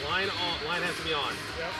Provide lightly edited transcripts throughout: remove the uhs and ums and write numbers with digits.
Line on. Line has to be on. Yep.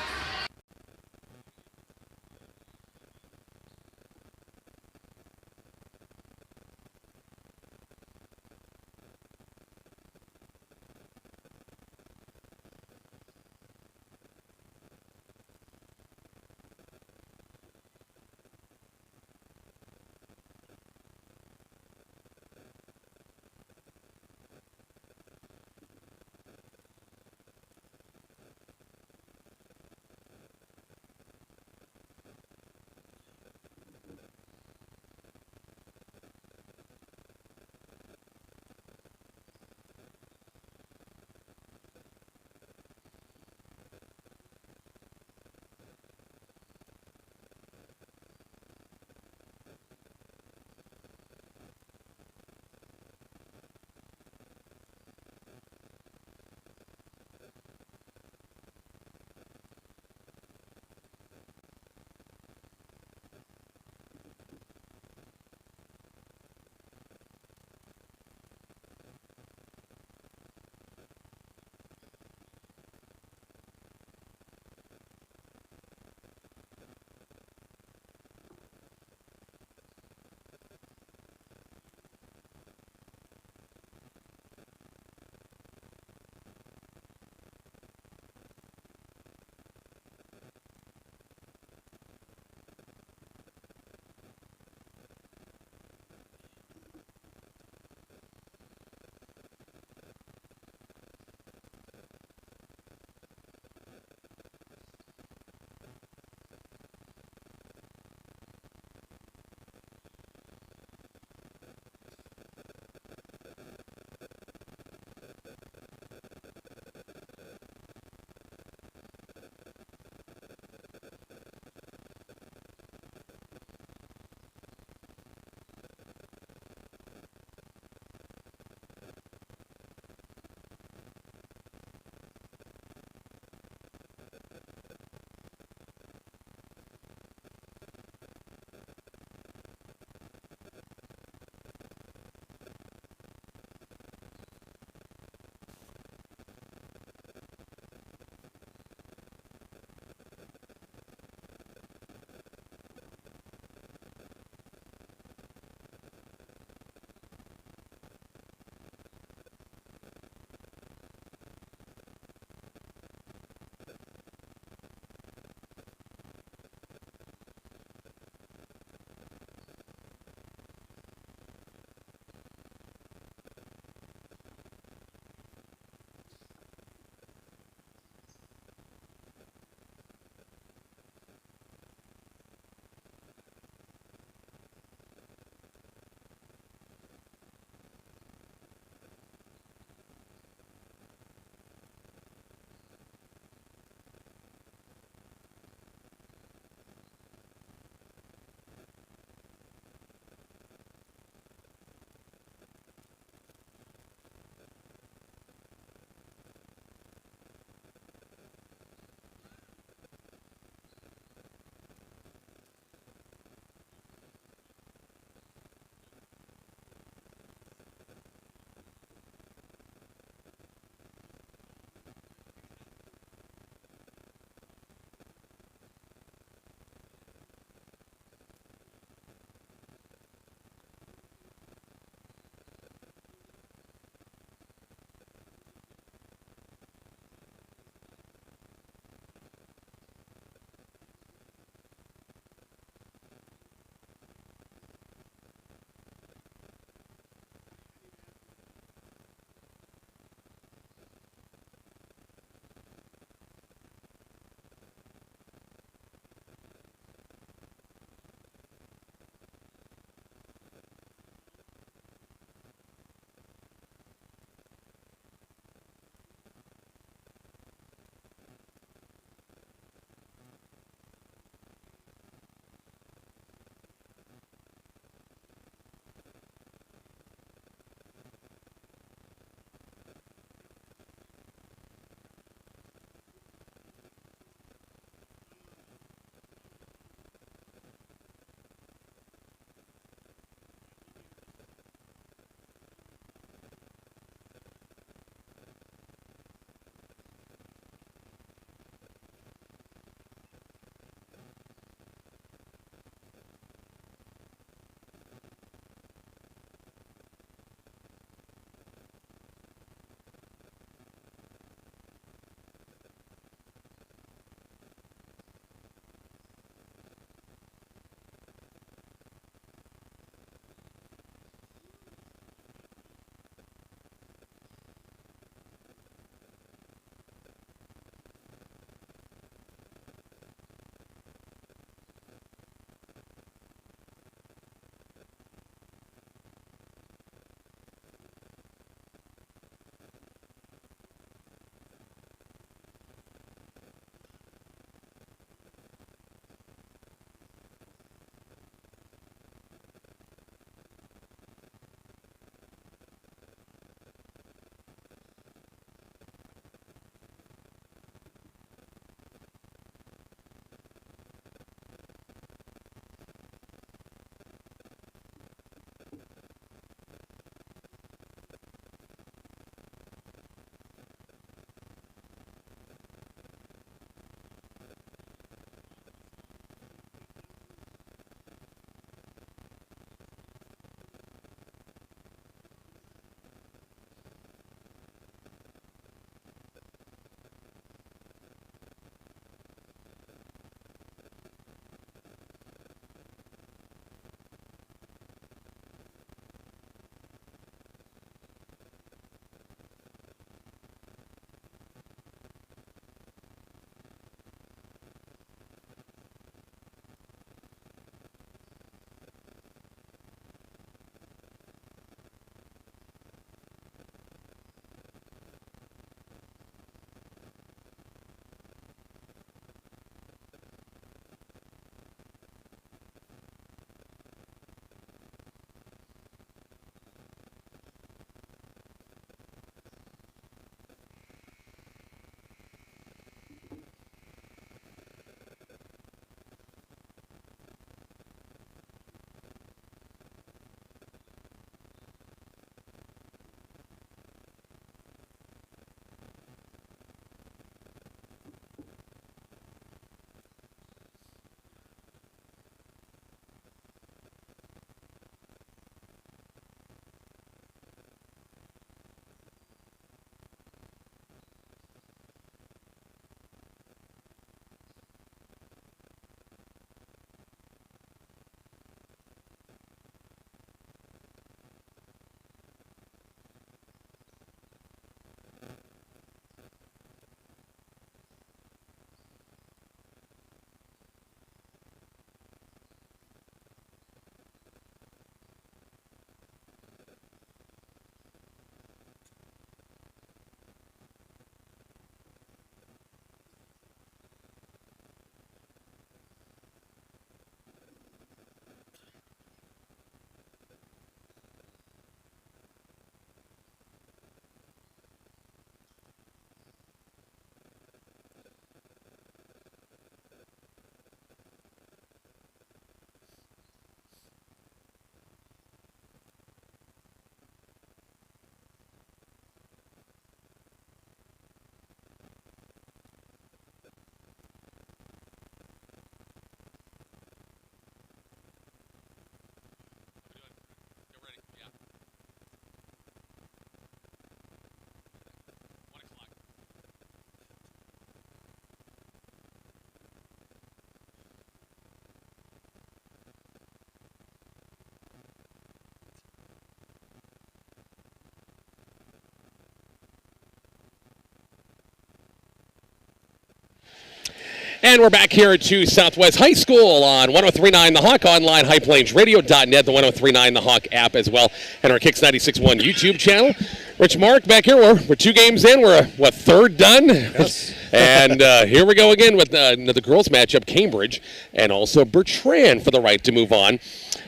And we're back here to Southwest High School on 103.9 The Hawk, online, highplainsradio.net, the 103.9 The Hawk app as well, and our KICX 96.1 YouTube channel. Rich Mark back here. We're 2 games in. We're, third done? Yes. And here we go again with the girls matchup, Cambridge, and also Bertrand for the right to move on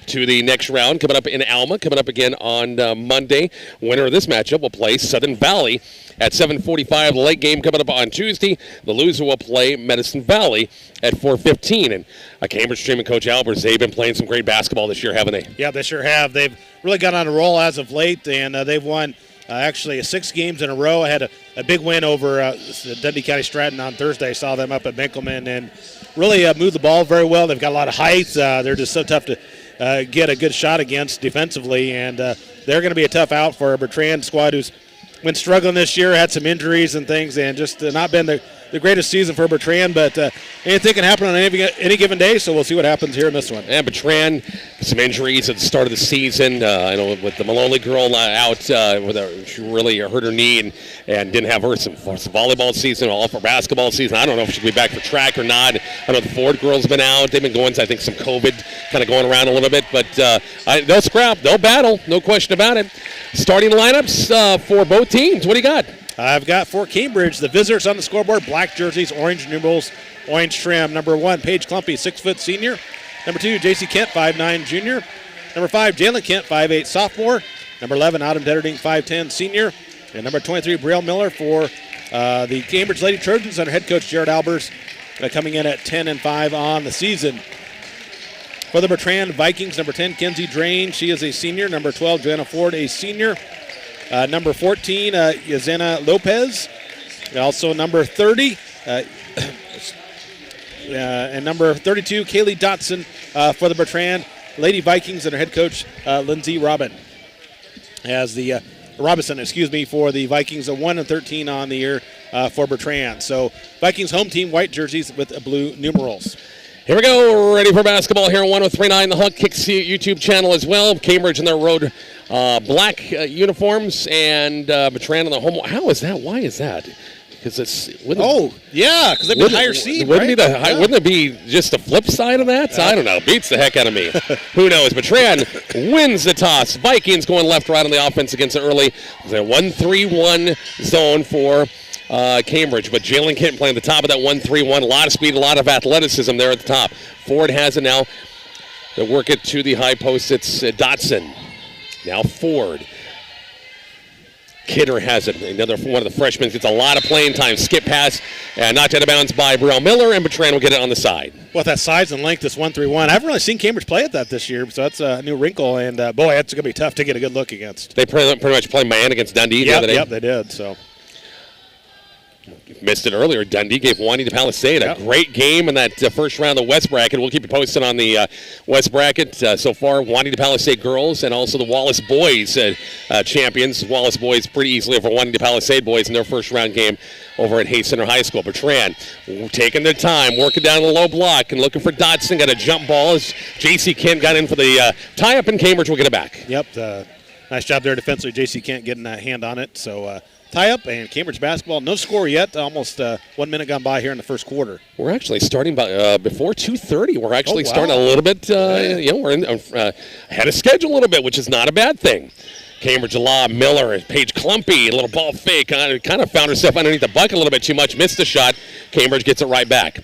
to the next round, coming up in Alma, coming up again on Monday. Winner of this matchup will play Southern Valley at 7:45. The late game coming up on Tuesday. The loser will play Medicine Valley at 4:15. And Cambridge Stream and Coach Albers, they've been playing some great basketball this year, haven't they? Yeah, they sure have. They've really got on a roll as of late, and they've won actually 6 games in a row. I had a big win over Dundee County Stratton on Thursday. I saw them up at Benkelman and really moved the ball very well. They've got a lot of height. They're just so tough to get a good shot against defensively, and they're going to be a tough out for a Bertrand squad who's been struggling this year, had some injuries and things, and just not been the greatest season for Bertrand, but anything can happen on any given day, so we'll see what happens here in this one. Yeah, Bertrand, some injuries at the start of the season. I know with the Maloney girl out, she really hurt her knee and didn't have her some volleyball season, all for basketball season. I don't know if she'll be back for track or not. I know the Ford girl's been out. They've been going to, I think, some COVID kind of going around a little bit, but they'll scrap, they'll battle, no question about it. Starting lineups for both teams. What do you got? I've got for Cambridge, the visitors on the scoreboard, black jerseys, orange numerals, orange trim. Number 1, Paige Clumpy, 6-foot senior. Number 2, J.C. Kent, 5'9", junior. Number 5, Jalen Kent, 5'8", sophomore. Number 11, Autumn Detterding, 5'10", senior. And number 23, Brielle Miller for the Cambridge Lady Trojans under head coach Jared Albers, coming in at 10-5 on the season. For the Bertrand Vikings, number 10, Kenzie Drain, she is a senior. Number 12, Joanna Ford, a senior. Number 14, Yazena Lopez. Also number 30. And number 32, Kaylee Dotson for the Bertrand Lady Vikings and her head coach, Lindsay Robinson, for the Vikings, a 1-13 on the year for Bertrand. So Vikings home team, white jerseys with blue numerals. Here we go. We're ready for basketball here on 103.9 The Hawk KICX YouTube channel as well. Cambridge in their road black uniforms and Bertrand on the home. How is that? Why is that? Because it's because they've been higher seed. Wouldn't it be just the flip side of that? I don't know. Beats the heck out of me. Who knows? Bertrand wins the toss. Vikings going left, right on the offense against the early 1-3-1 zone for Cambridge, but Jalen Kent playing at the top of that 1-3-1. A lot of speed, a lot of athleticism there at the top. Ford has it now. They work it to the high post. It's Dotson. Now Ford. Kidder has it. Another one of the freshmen gets a lot of playing time. Skip pass and knocked out of bounds by Brielle Miller, and Bertrand will get it on the side. Well, that size and length, this 1-3-1. I haven't really seen Cambridge play at that this year, so that's a new wrinkle. And, boy, that's going to be tough to get a good look against. They pretty much played man against Dundee the other day. Yep, they did. So. Missed it earlier. Dundee gave Juanita Palisade a great game in that first round of the West bracket. We'll keep you posted on the West bracket. So far, Juanita Palisade girls and also the Wallace boys champions. Wallace boys pretty easily over Juanita Palisade boys in their first round game over at Hayes Center High School. Bertrand taking their time, working down the low block and looking for Dotson. Got a jump ball as J.C. Kent got in for the tie-up, and Cambridge will get it back. Yep. Nice job there defensively. J.C. Kent getting a hand on it. So, tie-up and Cambridge basketball. No score yet. Almost 1 minute gone by here in the first quarter. We're actually starting by before 2:30. We're actually starting a little bit. We're ahead of schedule a little bit, which is not a bad thing. Cambridge Law, Miller, Paige Clumpy, a little ball fake. Kind of found herself underneath the bucket a little bit too much. Missed the shot. Cambridge gets it right back.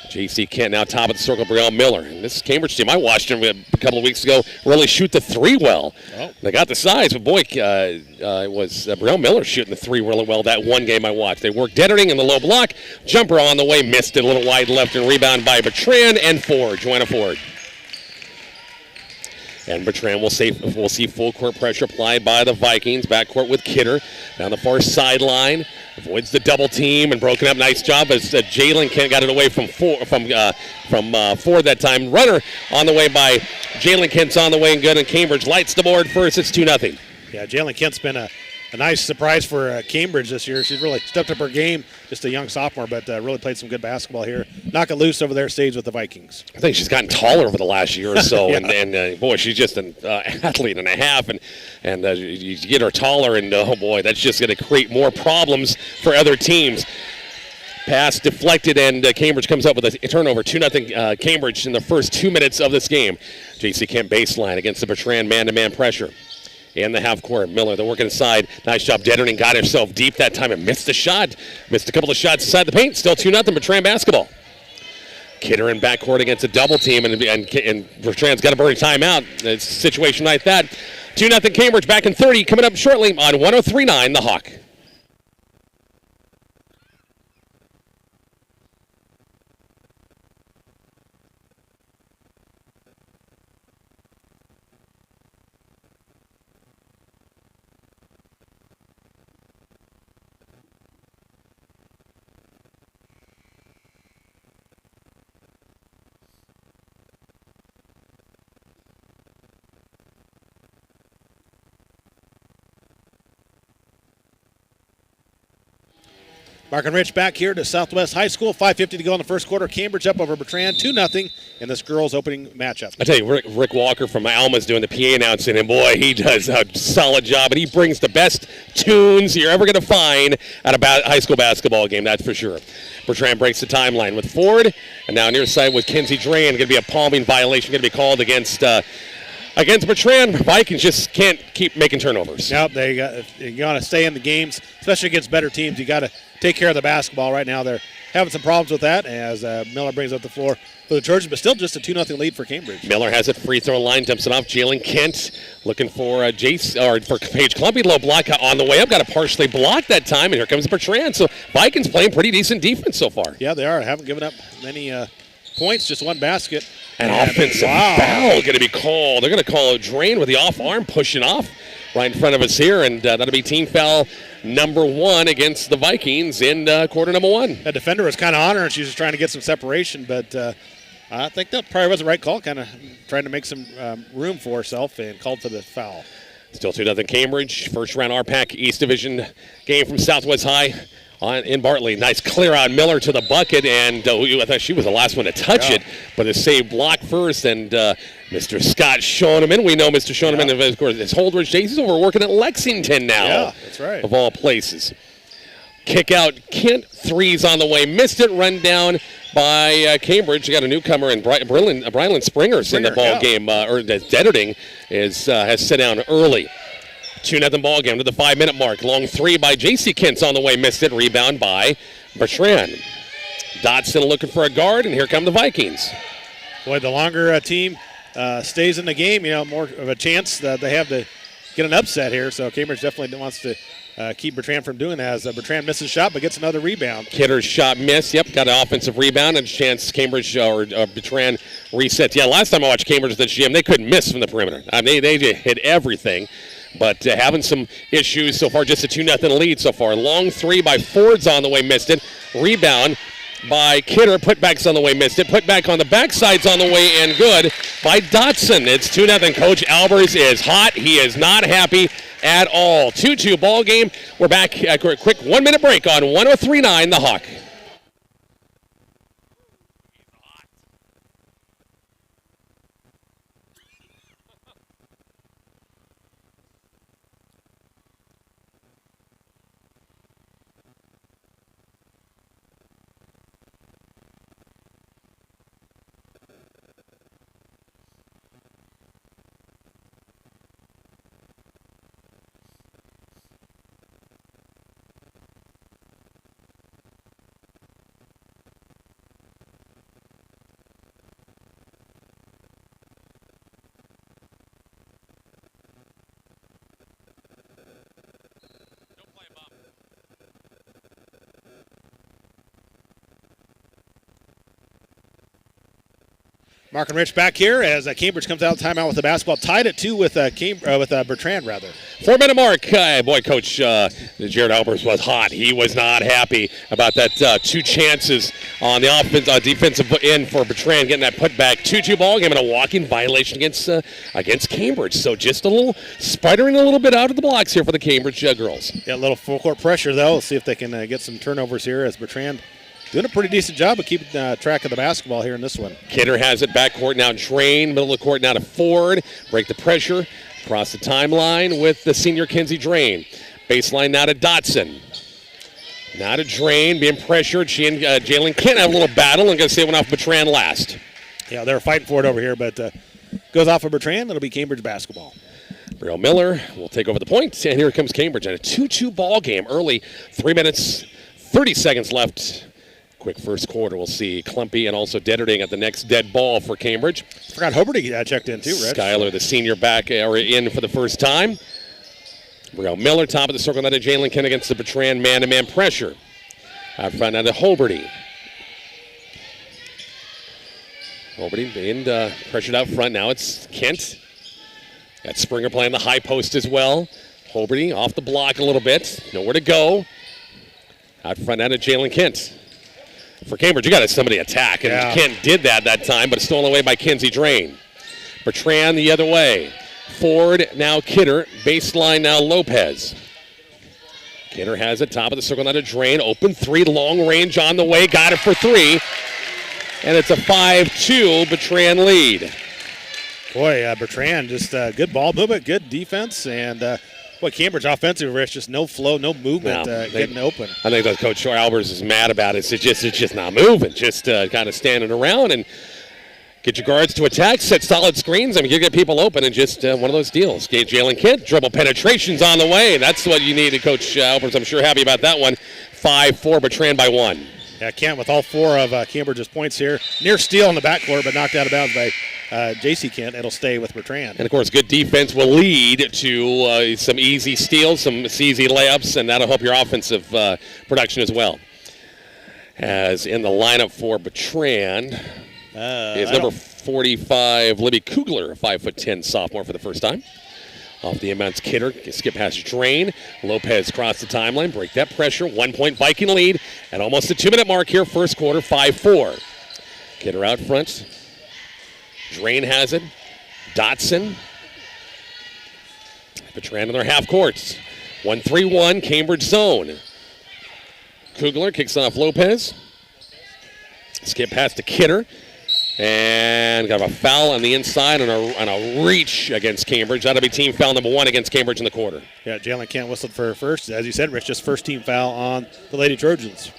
J.C. Kent now top of the circle, Brielle Miller. And this Cambridge team, I watched them a couple of weeks ago really shoot the 3 well. Oh. They got the size, but boy, it was Brielle Miller shooting the 3 really well that one game I watched. They worked Detterding in the low block. Jumper on the way, missed it a little wide left, and rebound by Bertrand and Ford, Joanna Ford. And Bertrand will see full court pressure applied by the Vikings. Backcourt with Kidder down the far sideline. Avoids the double team and broken up. Nice job as Jalen Kent got it away from Ford that time. Runner on the way by Jalen Kent's on the way and good. And Cambridge lights the board first. It's 2-0. Yeah, Jalen Kent's been a nice surprise for Cambridge this year. She's really stepped up her game. Just a young sophomore, but really played some good basketball here. Knock it loose over there, stays with the Vikings. I think she's gotten taller over the last year or so, yeah. and boy, she's just an athlete and a half, and you get her taller, and oh boy, that's just going to create more problems for other teams. Pass deflected, and Cambridge comes up with a turnover. 2-0 Cambridge in the first 2 minutes of this game. J.C. Kent baseline against the Bertrand man-to-man pressure. In the half court, Miller, they're working inside. Nice job. Dettering got himself deep that time and missed a shot. Missed a couple of shots inside the paint. Still 2-0 Bertrand basketball. Kidder in backcourt against a double team, and Bertrand's got to burn timeout. It's a situation like that. 2-0 Cambridge back in 30, coming up shortly on 103.9 The Hawk. Mark and Rich back here to Southwest High School. 5:50 to go in the first quarter. Cambridge up over Bertrand 2-0 in this girls' opening matchup. I tell you, Rick Walker from Alma's doing the PA announcing, and boy, he does a solid job, and he brings the best tunes you're ever going to find at a high school basketball game, that's for sure. Bertrand breaks the timeline with Ford, and now near side with Kinsey Drain. Going to be a palming violation going to be called against Bertrand. Vikings just can't keep making turnovers. Nope, you got to stay in the games, especially against better teams. You got to take care of the basketball right now. They're having some problems with that as Miller brings up the floor for the Trojans, but still just a 2-0 lead for Cambridge. Miller has it, free throw line, dumps it off. Jalen Kent looking for for Paige Clumpy. Low block on the way up, got it partially blocked that time, and here comes Bertrand. So Vikings playing pretty decent defense so far. Yeah, they are. Haven't given up many points, just one basket. An offensive foul going to be called. They're going to call a Drain with the off arm pushing off right in front of us here, and that'll be team foul number 1 against the Vikings in quarter number 1. That defender was kind of on her, and she was just trying to get some separation, but I think that probably was the right call, kind of trying to make some room for herself and called for the foul. Still 2-0 Cambridge. First round RPAC East Division game from Southwest High in Bartley. Nice clear on Miller to the bucket, and I thought she was the last one to touch it, but a save block first, and Mr. Scott Schoeneman. We know Mr. Schoeneman, of course, is Holdridge. He's over working at Lexington now. Yeah, that's right. Of all places. Kick out, Kent, threes on the way. Missed it, run down by Cambridge. You got a newcomer in Brylan Springers in the ball game, or Dettering has sit down early. 2-0 ball game to the 5-minute mark. Long three by J.C. Kent's on the way. Missed it. Rebound by Bertrand. Dotson looking for a guard, and here come the Vikings. Boy, the longer a team stays in the game, more of a chance that they have to get an upset here. So Cambridge definitely wants to keep Bertrand from doing that. As Bertrand misses shot, but gets another rebound. Kidder's shot missed. Yep, got an offensive rebound and a chance Cambridge or Bertrand reset. Yeah, last time I watched Cambridge at the gym, they couldn't miss from the perimeter. I mean, they hit everything. But having some issues so far, just a 2-0 lead so far. Long three by Ford's on the way, missed it. Rebound by Kidder. Putback's on the way, missed it. Putback on the backside's on the way, and good by Dotson. It's 2-0. Coach Albers is hot. He is not happy at all. 2-2 ball game. We're back at a quick 1-minute break on 103.9 The Hawk. Mark and Rich back here as Cambridge comes out of timeout with the basketball. Tied at 2 with Bertrand, rather. 4-minute mark. Boy, Coach Jared Albers was hot. He was not happy about that 2 chances on the defensive end for Bertrand getting that putback. 2-2 ball game and a walking violation against Cambridge. So just a little spidering a little bit out of the blocks here for the Cambridge girls. Yeah, a little full court pressure though. We'll see if they can get some turnovers here as Bertrand doing a pretty decent job of keeping track of the basketball here in this one. Kidder has it backcourt now. Drain, middle of the court now to Ford. Break the pressure. Across the timeline with the senior Kinsey Drain. Baseline now to Dotson. Now to Drain, being pressured. She and Jalen Kent have a little battle, and going to say it went off Bertrand last. Yeah, they're fighting for it over here, but goes off of Bertrand. It'll be Cambridge basketball. Brielle Miller will take over the point, and here comes Cambridge in a 2-2 ball game early. 3 minutes, 30 seconds left. Quick first quarter. We'll see Klumpy and also Detterding at the next dead ball for Cambridge. Forgot Hoberty checked in too, Rich. Skyler, the senior, back in for the first time. Brielle Miller, top of the circle, now to Jalen Kent against the Bertrand man-to-man pressure. Out front now to Hoberty. Hoberty being pressured out front. Now it's Kent. Got Springer playing the high post as well. Hoberty off the block a little bit. Nowhere to go. Out front now to Jalen Kent. For Cambridge, you got somebody attack, and Kent did that time, but it's stolen away by Kinsey Drain. Bertrand the other way. Ford, now Kidder. Baseline now Lopez. Kidder has it, top of the circle, now to Drain. Open three, long range on the way. Got it for three. And it's a 5-2 Bertrand lead. Boy, Bertrand, just good ball movement, good defense, and Cambridge offensive, Rich, just no flow, no movement, getting open. I think that Coach Albers is mad about it. It's just not moving, just kind of standing around and get your guards to attack, set solid screens. I mean, you get people open and just one of those deals. Jalen Kent, dribble penetrations on the way. That's what you needed, Coach Albers. I'm sure happy about that one. 5-4, Bertrand by 1. Yeah, Kent with all four of Cambridge's points here. Near steal in the backcourt, but knocked out of bounds by J.C. Kent. It'll stay with Bertrand. And, of course, good defense will lead to some easy steals, some easy layups, and that'll help your offensive production as well. As in the lineup for Bertrand is number 45, Libby Kugler, a 5'10" sophomore for the first time. Off the inbounds, Kidder, skip past Drain. Lopez cross the timeline, break that pressure. 1 point Viking lead at almost the 2-minute mark here, first quarter, 5-4. Kidder out front. Drain has it. Dotson. Bertrand in their half courts. 1-3-1, Cambridge zone. Kugler kicks off Lopez. Skip past to Kidder. And got a foul on the inside and a reach against Cambridge. That'll be team foul number 1 against Cambridge in the quarter. Yeah, Jalen Kent whistled for first. As you said, Rich, just first team foul on the Lady Trojans.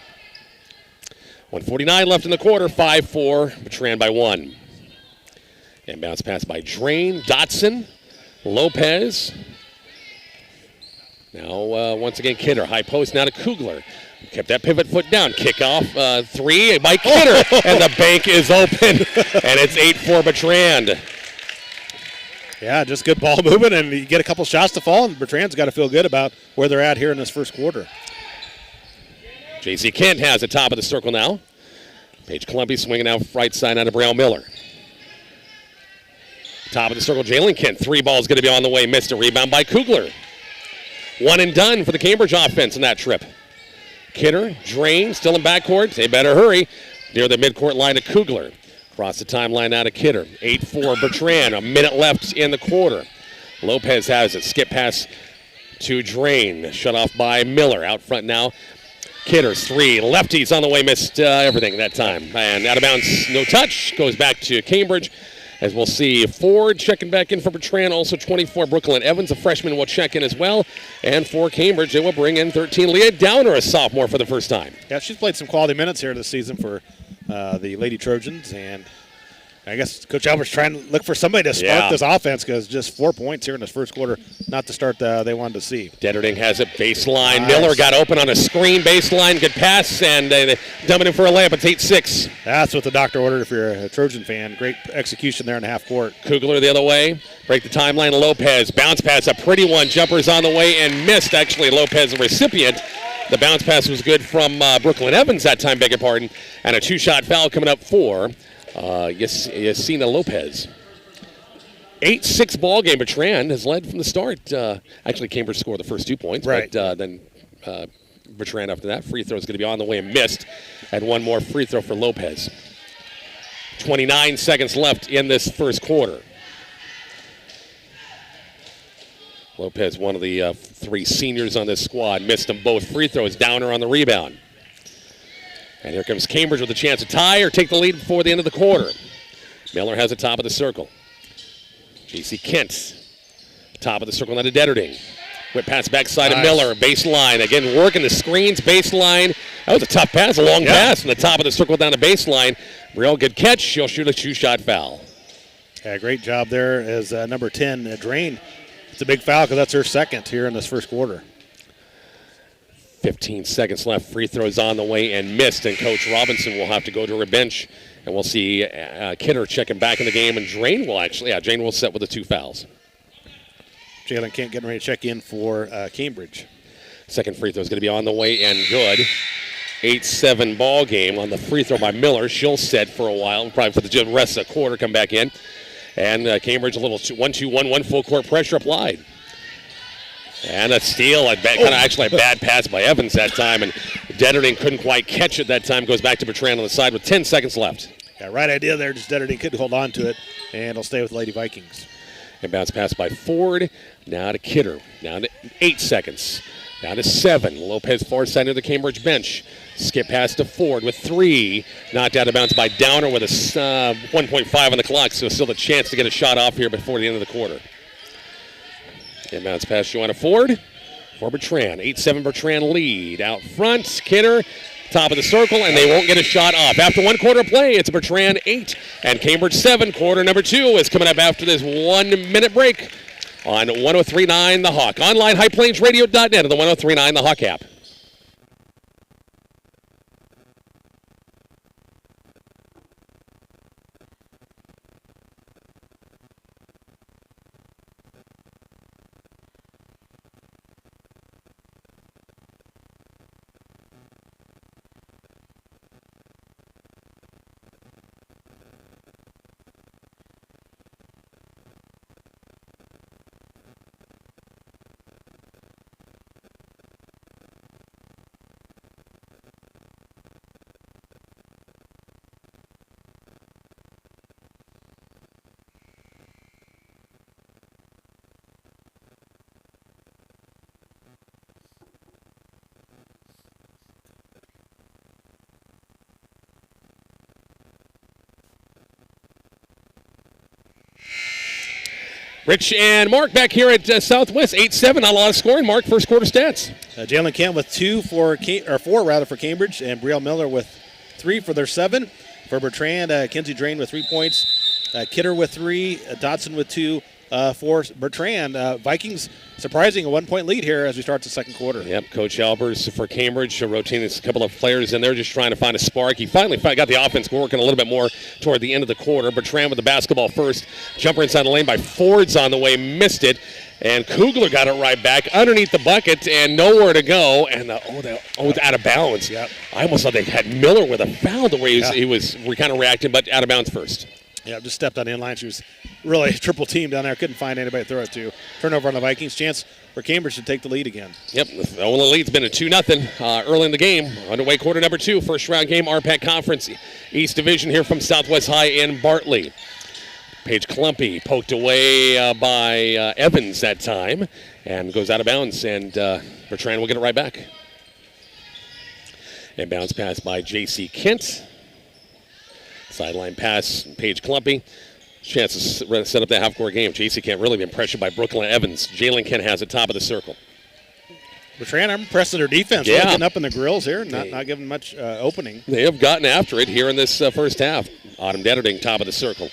1:49 left in the quarter, 5-4, Bertrand by 1. And bounce pass by Drain, Dotson, Lopez. Now, once again, Kidder, high post now to Kugler. Kept that pivot foot down. Kickoff, three by Kidder. And the bank is open. And it's 8-4 Bertrand. Yeah, just good ball movement, and you get a couple shots to fall, and Bertrand's got to feel good about where they're at here in this first quarter. J.C. Kent has the top of the circle now. Paige Klumpy swinging out right side out of Brielle Miller. Top of the circle, Jalen Kent. 3 balls going to be on the way. Missed a rebound by Kugler. 1 and done for the Cambridge offense in that trip. Kidder, Drain, still in backcourt. They better hurry. Near the midcourt line of Kugler. Across the timeline out of Kidder. 8-4 Bertrand. A minute left in the quarter. Lopez has it. Skip pass to Drain. Shut off by Miller. Out front now. Kidder's 3. Lefties on the way. Missed everything that time. And out of bounds. No touch. Goes back to Cambridge. As we'll see, Ford checking back in for Bertrand. Also 24, Brooklyn Evans, a freshman, will check in as well. And for Cambridge, they will bring in 13, Leah Downer, a sophomore for the first time. Yeah, she's played some quality minutes here this season for the Lady Trojans. And I guess Coach Albert's trying to look for somebody to spark this offense, because just 4 points here in this first quarter, not the start they wanted to see. Detterding has it, baseline. Nice. Miller got open on a screen, baseline, good pass, and they dump it in for a layup. It's 8-6. That's what the doctor ordered if you're a Trojan fan. Great execution there in the half court. Kugler the other way, break the timeline, Lopez. Bounce pass, a pretty one, jumpers on the way and missed. Actually, Lopez, the recipient. The bounce pass was good from Brooklyn Evans that time, beg your pardon. And a 2-shot foul coming up for Yesenia Lopez. 8-6 ball game. Bertrand has led from the start. Actually, Cambridge scored the first 2 points, right. But then Bertrand after that. Free throw is going to be on the way and missed. And one more free throw for Lopez. 29 seconds left in this first quarter. Lopez, one of the 3 seniors on this squad, missed them both free throws. Downer on the rebound. And here comes Cambridge with a chance to tie or take the lead before the end of the quarter. Miller has the top of the circle. J.C. Kent, top of the circle, now to Detterding. Whip pass backside of Miller, baseline. Again, working the screens, baseline. That was a tough pass, a long pass from the top of the circle down the baseline. Real good catch. She'll shoot a 2-shot foul. Yeah, great job there as number 10, Drain. It's a big foul because that's her second here in this first quarter. 15 seconds left. Free throws on the way and missed. And Coach Robinson will have to go to her bench. And we'll see Kidder checking back in the game. And Drain will set with the 2 fouls. Jalen Kent getting ready to check in for Cambridge. Second free throw is going to be on the way and good. 8-7 ball game on the free throw by Miller. She'll set for a while, probably for the rest of the quarter, come back in. And Cambridge a little 1-2-1, full court pressure applied. And a steal, actually a bad pass by Evans that time, and Detterding couldn't quite catch it that time. Goes back to Bertrand on the side with 10 seconds left. Yeah, right idea there. Just Detterding couldn't hold on to it, and it'll stay with Lady Vikings. And bounce pass by Ford. Now to Kidder. Down to 8 seconds. Down to 7. Lopez far side of the Cambridge bench. Skip pass to Ford with 3. Knocked out of bounds by Downer with a 1.5 on the clock, so still a chance to get a shot off here before the end of the quarter. And bounce pass Joanna Ford for Bertrand. 8-7 Bertrand lead. Out front, Kidder, top of the circle, and they won't get a shot off. After 1 quarter play, it's Bertrand 8 and Cambridge 7. Quarter number 2 is coming up after this 1-minute break on 103.9 The Hawk. Online, highplainsradio.net and the 103.9 The Hawk app. Rich and Mark back here at Southwest. 8-7, not a lot of scoring. Mark, first quarter stats. Jalen Kent with 4 for Cambridge, and Brielle Miller with 3 for their 7. For Bertrand, Kenzie Drain with 3 points. Kidder with 3. Dotson with 2 for Bertrand. Vikings surprising a 1-point lead here as we start the second quarter. Yep, Coach Albers for Cambridge rotating a couple of players in there, just trying to find a spark. He finally got the offense working a little bit more toward the end of the quarter. Bertrand with the basketball first. Jumper inside the lane by Ford's on the way, missed it. And Kugler got it right back underneath the bucket and nowhere to go. And it's out of bounds. Yep. I almost thought they had Miller with a foul the way he was kind of reacting, but out of bounds first. Yeah, just stepped on the inline. She was really triple teamed down there. Couldn't find anybody to throw it to. Turnover on the Vikings. Chance for Cambridge to take the lead again. Yep, the only lead's been a 2-0 early in the game. Underway quarter number 2, first round game, RPAC Conference East Division here from Southwest High in Bartley. Paige Klumpy poked away by Evans that time and goes out of bounds, and Bertrand will get it right back. And bounce pass by J.C. Kent. Sideline pass, Paige Klumpy. Chance to set up that half-court game. J.C. Kent really been pressured by Brooklyn Evans. Jalen Kent has it top of the circle. Bertrand, I'm impressed with their defense. Really getting up in the grills here, not giving much opening. They have gotten after it here in this first half. Autumn Detterding, top of the circle.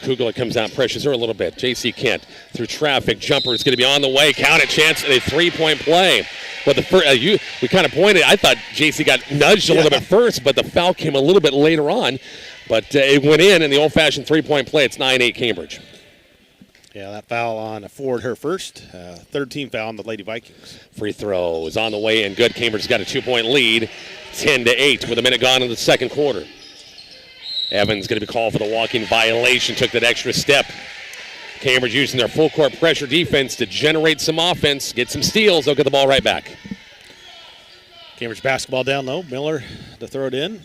Kugler comes out, pressures her a little bit. J.C. Kent through traffic. Jumper is going to be on the way. Count it, Chance, and a three-point play. But we kind of pointed. I thought J.C. got nudged a little bit first, but the foul came a little bit later on. But it went in the old-fashioned three-point play. It's 9-8 Cambridge. Yeah, that foul on Ford, her first. Third team foul on the Lady Vikings. Free throw is on the way and good. Cambridge's got a 2-point lead, 10-8 with a minute gone in the second quarter. Evans going to be called for the walking violation, took that extra step. Cambridge using their full court pressure defense to generate some offense, get some steals. They'll get the ball right back. Cambridge basketball down low. Miller to throw it in.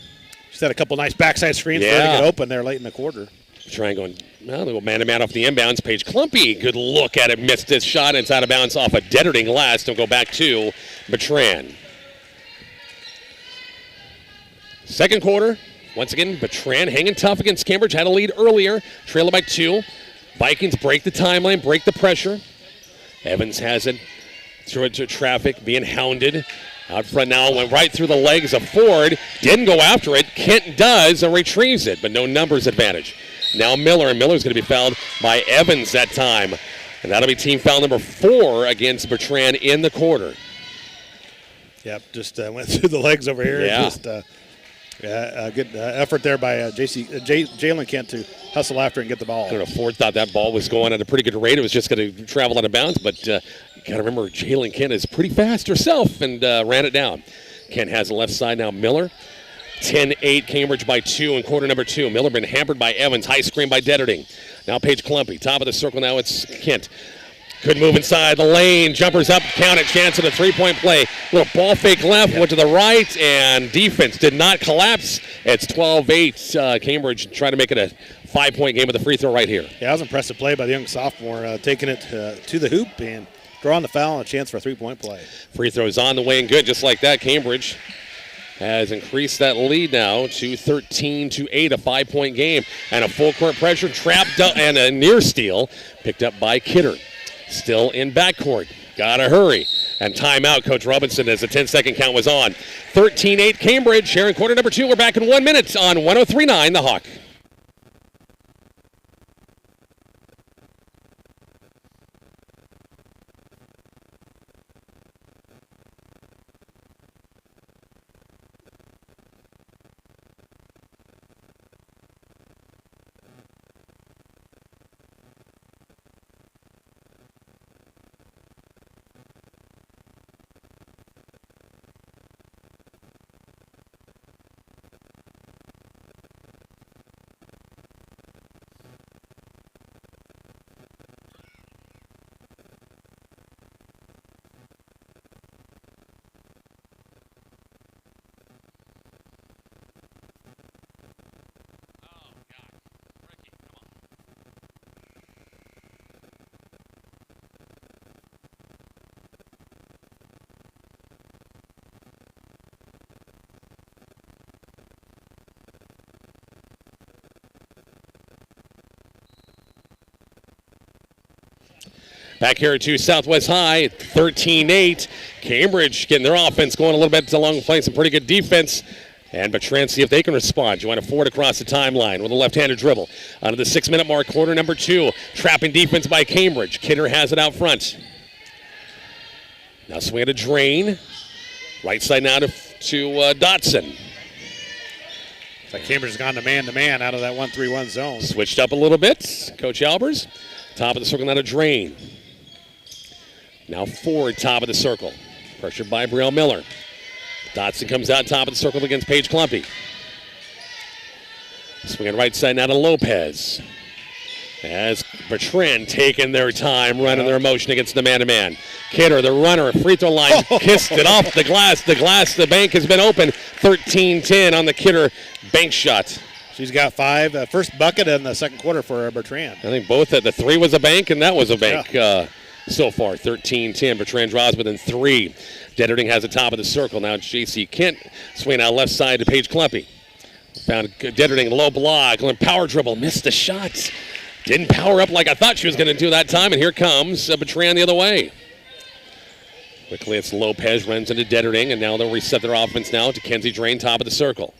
She's had a couple nice backside screens for her to get open there late in the quarter. Trying going, well, they go man-to-man off the inbounds. Paige Klumpy, good look at it, missed this shot. It's out of bounds off a Detterding last. They'll go back to Bertrand. Second quarter, once again, Bertrand hanging tough against Cambridge. Had a lead earlier, trailing by 2. Vikings break the timeline, break the pressure. Evans has it through into traffic, being hounded. Out front now, went right through the legs of Ford. Didn't go after it. Kent does and retrieves it, but no numbers advantage. Now Miller, and Miller's going to be fouled by Evans that time. And that'll be team foul number 4 against Bertrand in the quarter. Yep, just went through the legs over here. Yeah. Just, good effort there by Jalen Kent to hustle after and get the ball. I don't know, Ford thought that ball was going at a pretty good rate. It was just going to travel out of bounds, but you got to remember Jalen Kent is pretty fast herself and ran it down. Kent has the left side now. Miller, 10-8, Cambridge by 2 in quarter number 2. Miller been hampered by Evans. High screen by Detterding. Now Paige Klumpy, top of the circle. Now it's Kent. Could move inside the lane. Jumpers up, count it, chance at a three-point play. Little ball fake left, went to the right, and defense did not collapse. It's 12-8. Cambridge trying to make it a 5-point game with a free throw right here. Yeah, that was an impressive play by the young sophomore, taking it to the hoop and drawing the foul and a chance for a three-point play. Free throws on the way and good, just like that. Cambridge has increased that lead now to 13-8, a 5-point game. And a full court pressure, trapped up, and a near steal picked up by Kidder. Still in backcourt. Gotta hurry. And timeout, Coach Robinson, as the 10-second count was on. 13-8 Cambridge here in quarter number 2. We're back in 1 minute on 103.9 The Hawk. Back here to Southwest High, 13-8. Cambridge getting their offense going a little bit along, playing some pretty good defense. And Bertrand see if they can respond. Joanna Ford across the timeline with a left-handed dribble. Onto the 6-minute mark, quarter number 2. Trapping defense by Cambridge. Kidder has it out front. Now swing to Drain. Right side now to Dotson. It's like Cambridge has gone to man out of that 1-3-1 zone. Switched up a little bit. Coach Albers. Top of the circle now to Drain. Now Ford, top of the circle. Pressured by Brielle Miller. Dotson comes out top of the circle against Paige Klumpy. Swinging right side now to Lopez. As Bertrand taking their time, running their emotion against the man-to-man. Kidder, the runner, free throw line, kissed it off the glass. The bank has been open. 13-10 on the Kidder bank shot. She's got 5. First bucket in the second quarter for Bertrand. I think both the 3 was a bank and that was a bank so far. 13-10. Bertrand draws within 3. Detterding has the top of the circle. Now it's J.C. Kent swinging out left side to Paige Klumpy. Found Detterding, low block, power dribble, missed the shot. Didn't power up like I thought she was going to do that time, and here comes Bertrand the other way. Quickly it's Lopez, runs into Detterding, and now they'll reset their offense now to Kenzie Drain, top of the circle.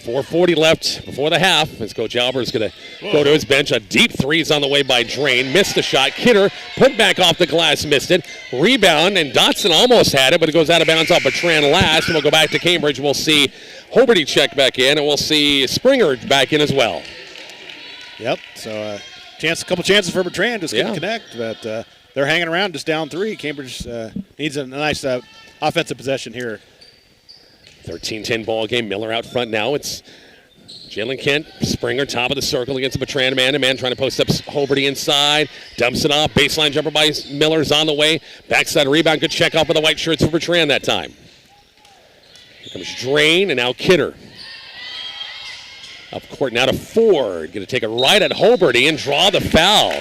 4:40 left before the half as Coach Albert is going to go to his bench. A deep 3 is on the way by Drain. Missed the shot. Kidder put back off the glass, missed it. Rebound, and Dotson almost had it, but it goes out of bounds off Bertrand last. And we'll go back to Cambridge. We'll see Hoberty check back in, and we'll see Springer back in as well. Yep, so a couple chances for Bertrand, just couldn't connect, but they're hanging around just down 3. Cambridge needs a nice offensive possession here. 13-10 ball game. Miller out front now. It's Jalen Kent, Springer, top of the circle against the Bertrand man-to-man, trying to post up Hoberty inside. Dumps it off. Baseline jumper by Miller's on the way. Backside rebound. Good check off with the white shirts for Bertrand that time. Here comes Drain, and now Kidder. Up court now to Ford. Going to take it right at Hoberty and draw the foul.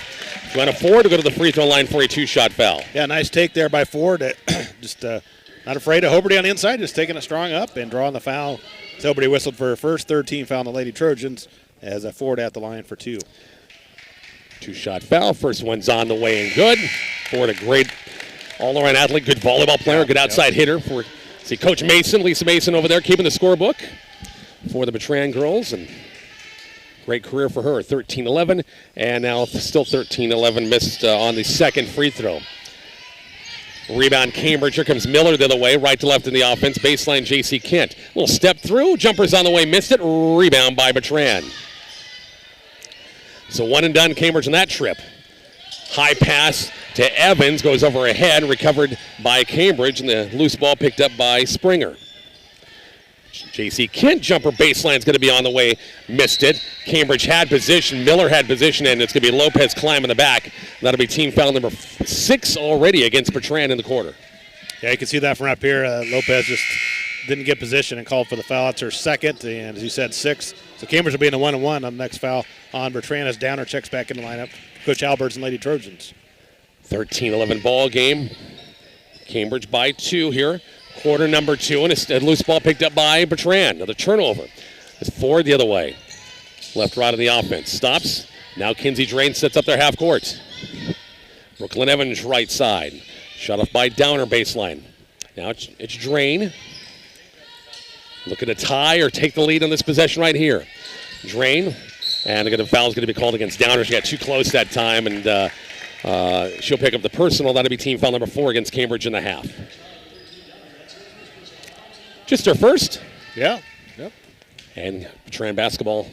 Joanna Ford to go to the free throw line for a 2-shot foul. Yeah, nice take there by Ford. Just not afraid of Hoberty on the inside, just taking it strong up and drawing the foul. Hoberty whistled for her first, third team foul on the Lady Trojans as Ford at the line for 2. Two-shot foul. First one's on the way and good. Ford, a great all-around athlete, good volleyball player, good outside hitter. See Coach Mason, Lisa Mason over there keeping the scorebook for the Bertrand girls. And great career for her, 13-11. And now still 13-11, missed on the second free throw. Rebound Cambridge. Here comes Miller the other way, right to left in the offense. Baseline J.C. Kent. Little step through. Jumpers on the way. Missed it. Rebound by Bertrand. So one and done Cambridge on that trip. High pass to Evans. Goes over ahead. Recovered by Cambridge. And the loose ball picked up by Springer. J.C. Kent jumper baseline is going to be on the way. Missed it. Cambridge had position. Miller had position, and it's going to be Lopez climbing the back. That'll be team foul number 6 already against Bertrand in the quarter. Yeah, you can see that from up here. Lopez just didn't get position and called for the foul. That's her second, and as you said, 6. So Cambridge will be in a 1-1 on the next foul on Bertrand as Downer checks back in the lineup. Coach Alberts and Lady Trojans. 13-11 ball game. Cambridge by 2 here. Quarter number 2, and a loose ball picked up by Bertrand. Another turnover. It's Ford the other way. Left, right of the offense. Stops. Now Kinsey Drain sets up their half court. Brooklyn Evans right side. Shut off by Downer baseline. Now it's Drain. Looking to tie or take the lead on this possession right here. Drain. And the foul is going to be called against Downer. She got too close that time, and she'll pick up the personal. That'll be team foul number 4 against Cambridge in the half. Just her first. Yeah. Yep. And Bertrand basketball.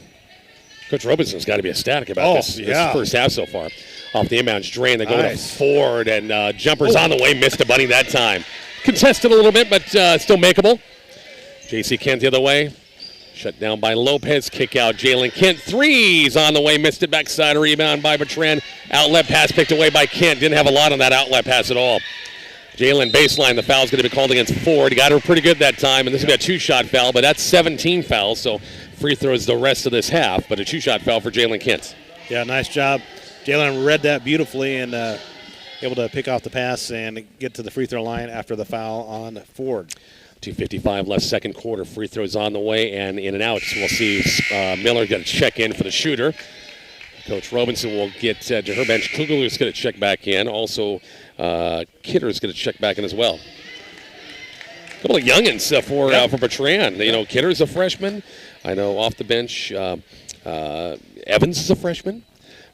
Coach Robinson's got to be ecstatic about this first half so far. Off the inbounds, Drain. They go to Ford, and jumpers on the way. Missed a bunny that time. Contested a little bit, but still makeable. J.C. Kent the other way. Shut down by Lopez. Kick out Jalen Kent. Threes on the way. Missed it. Backside rebound by Bertrand. Outlet pass picked away by Kent. Didn't have a lot on that outlet pass at all. Jalen baseline, the foul's going to be called against Ford. He got her pretty good that time, and this will be a 2-shot foul, but that's 17 fouls, so free throws the rest of this half, but a 2-shot foul for Jalen Kent. Yeah, nice job. Jalen read that beautifully and able to pick off the pass and get to the free throw line after the foul on Ford. 2:55 left, second quarter. Free throws on the way, and in and out. We'll see Miller get a check in for the shooter. Coach Robinson will get to her bench. Kugler's going to check back in. Also, Kidder's going to check back in as well. A couple of youngins for Bertrand. You know, Kidder's a freshman. I know off the bench, Evans is a freshman.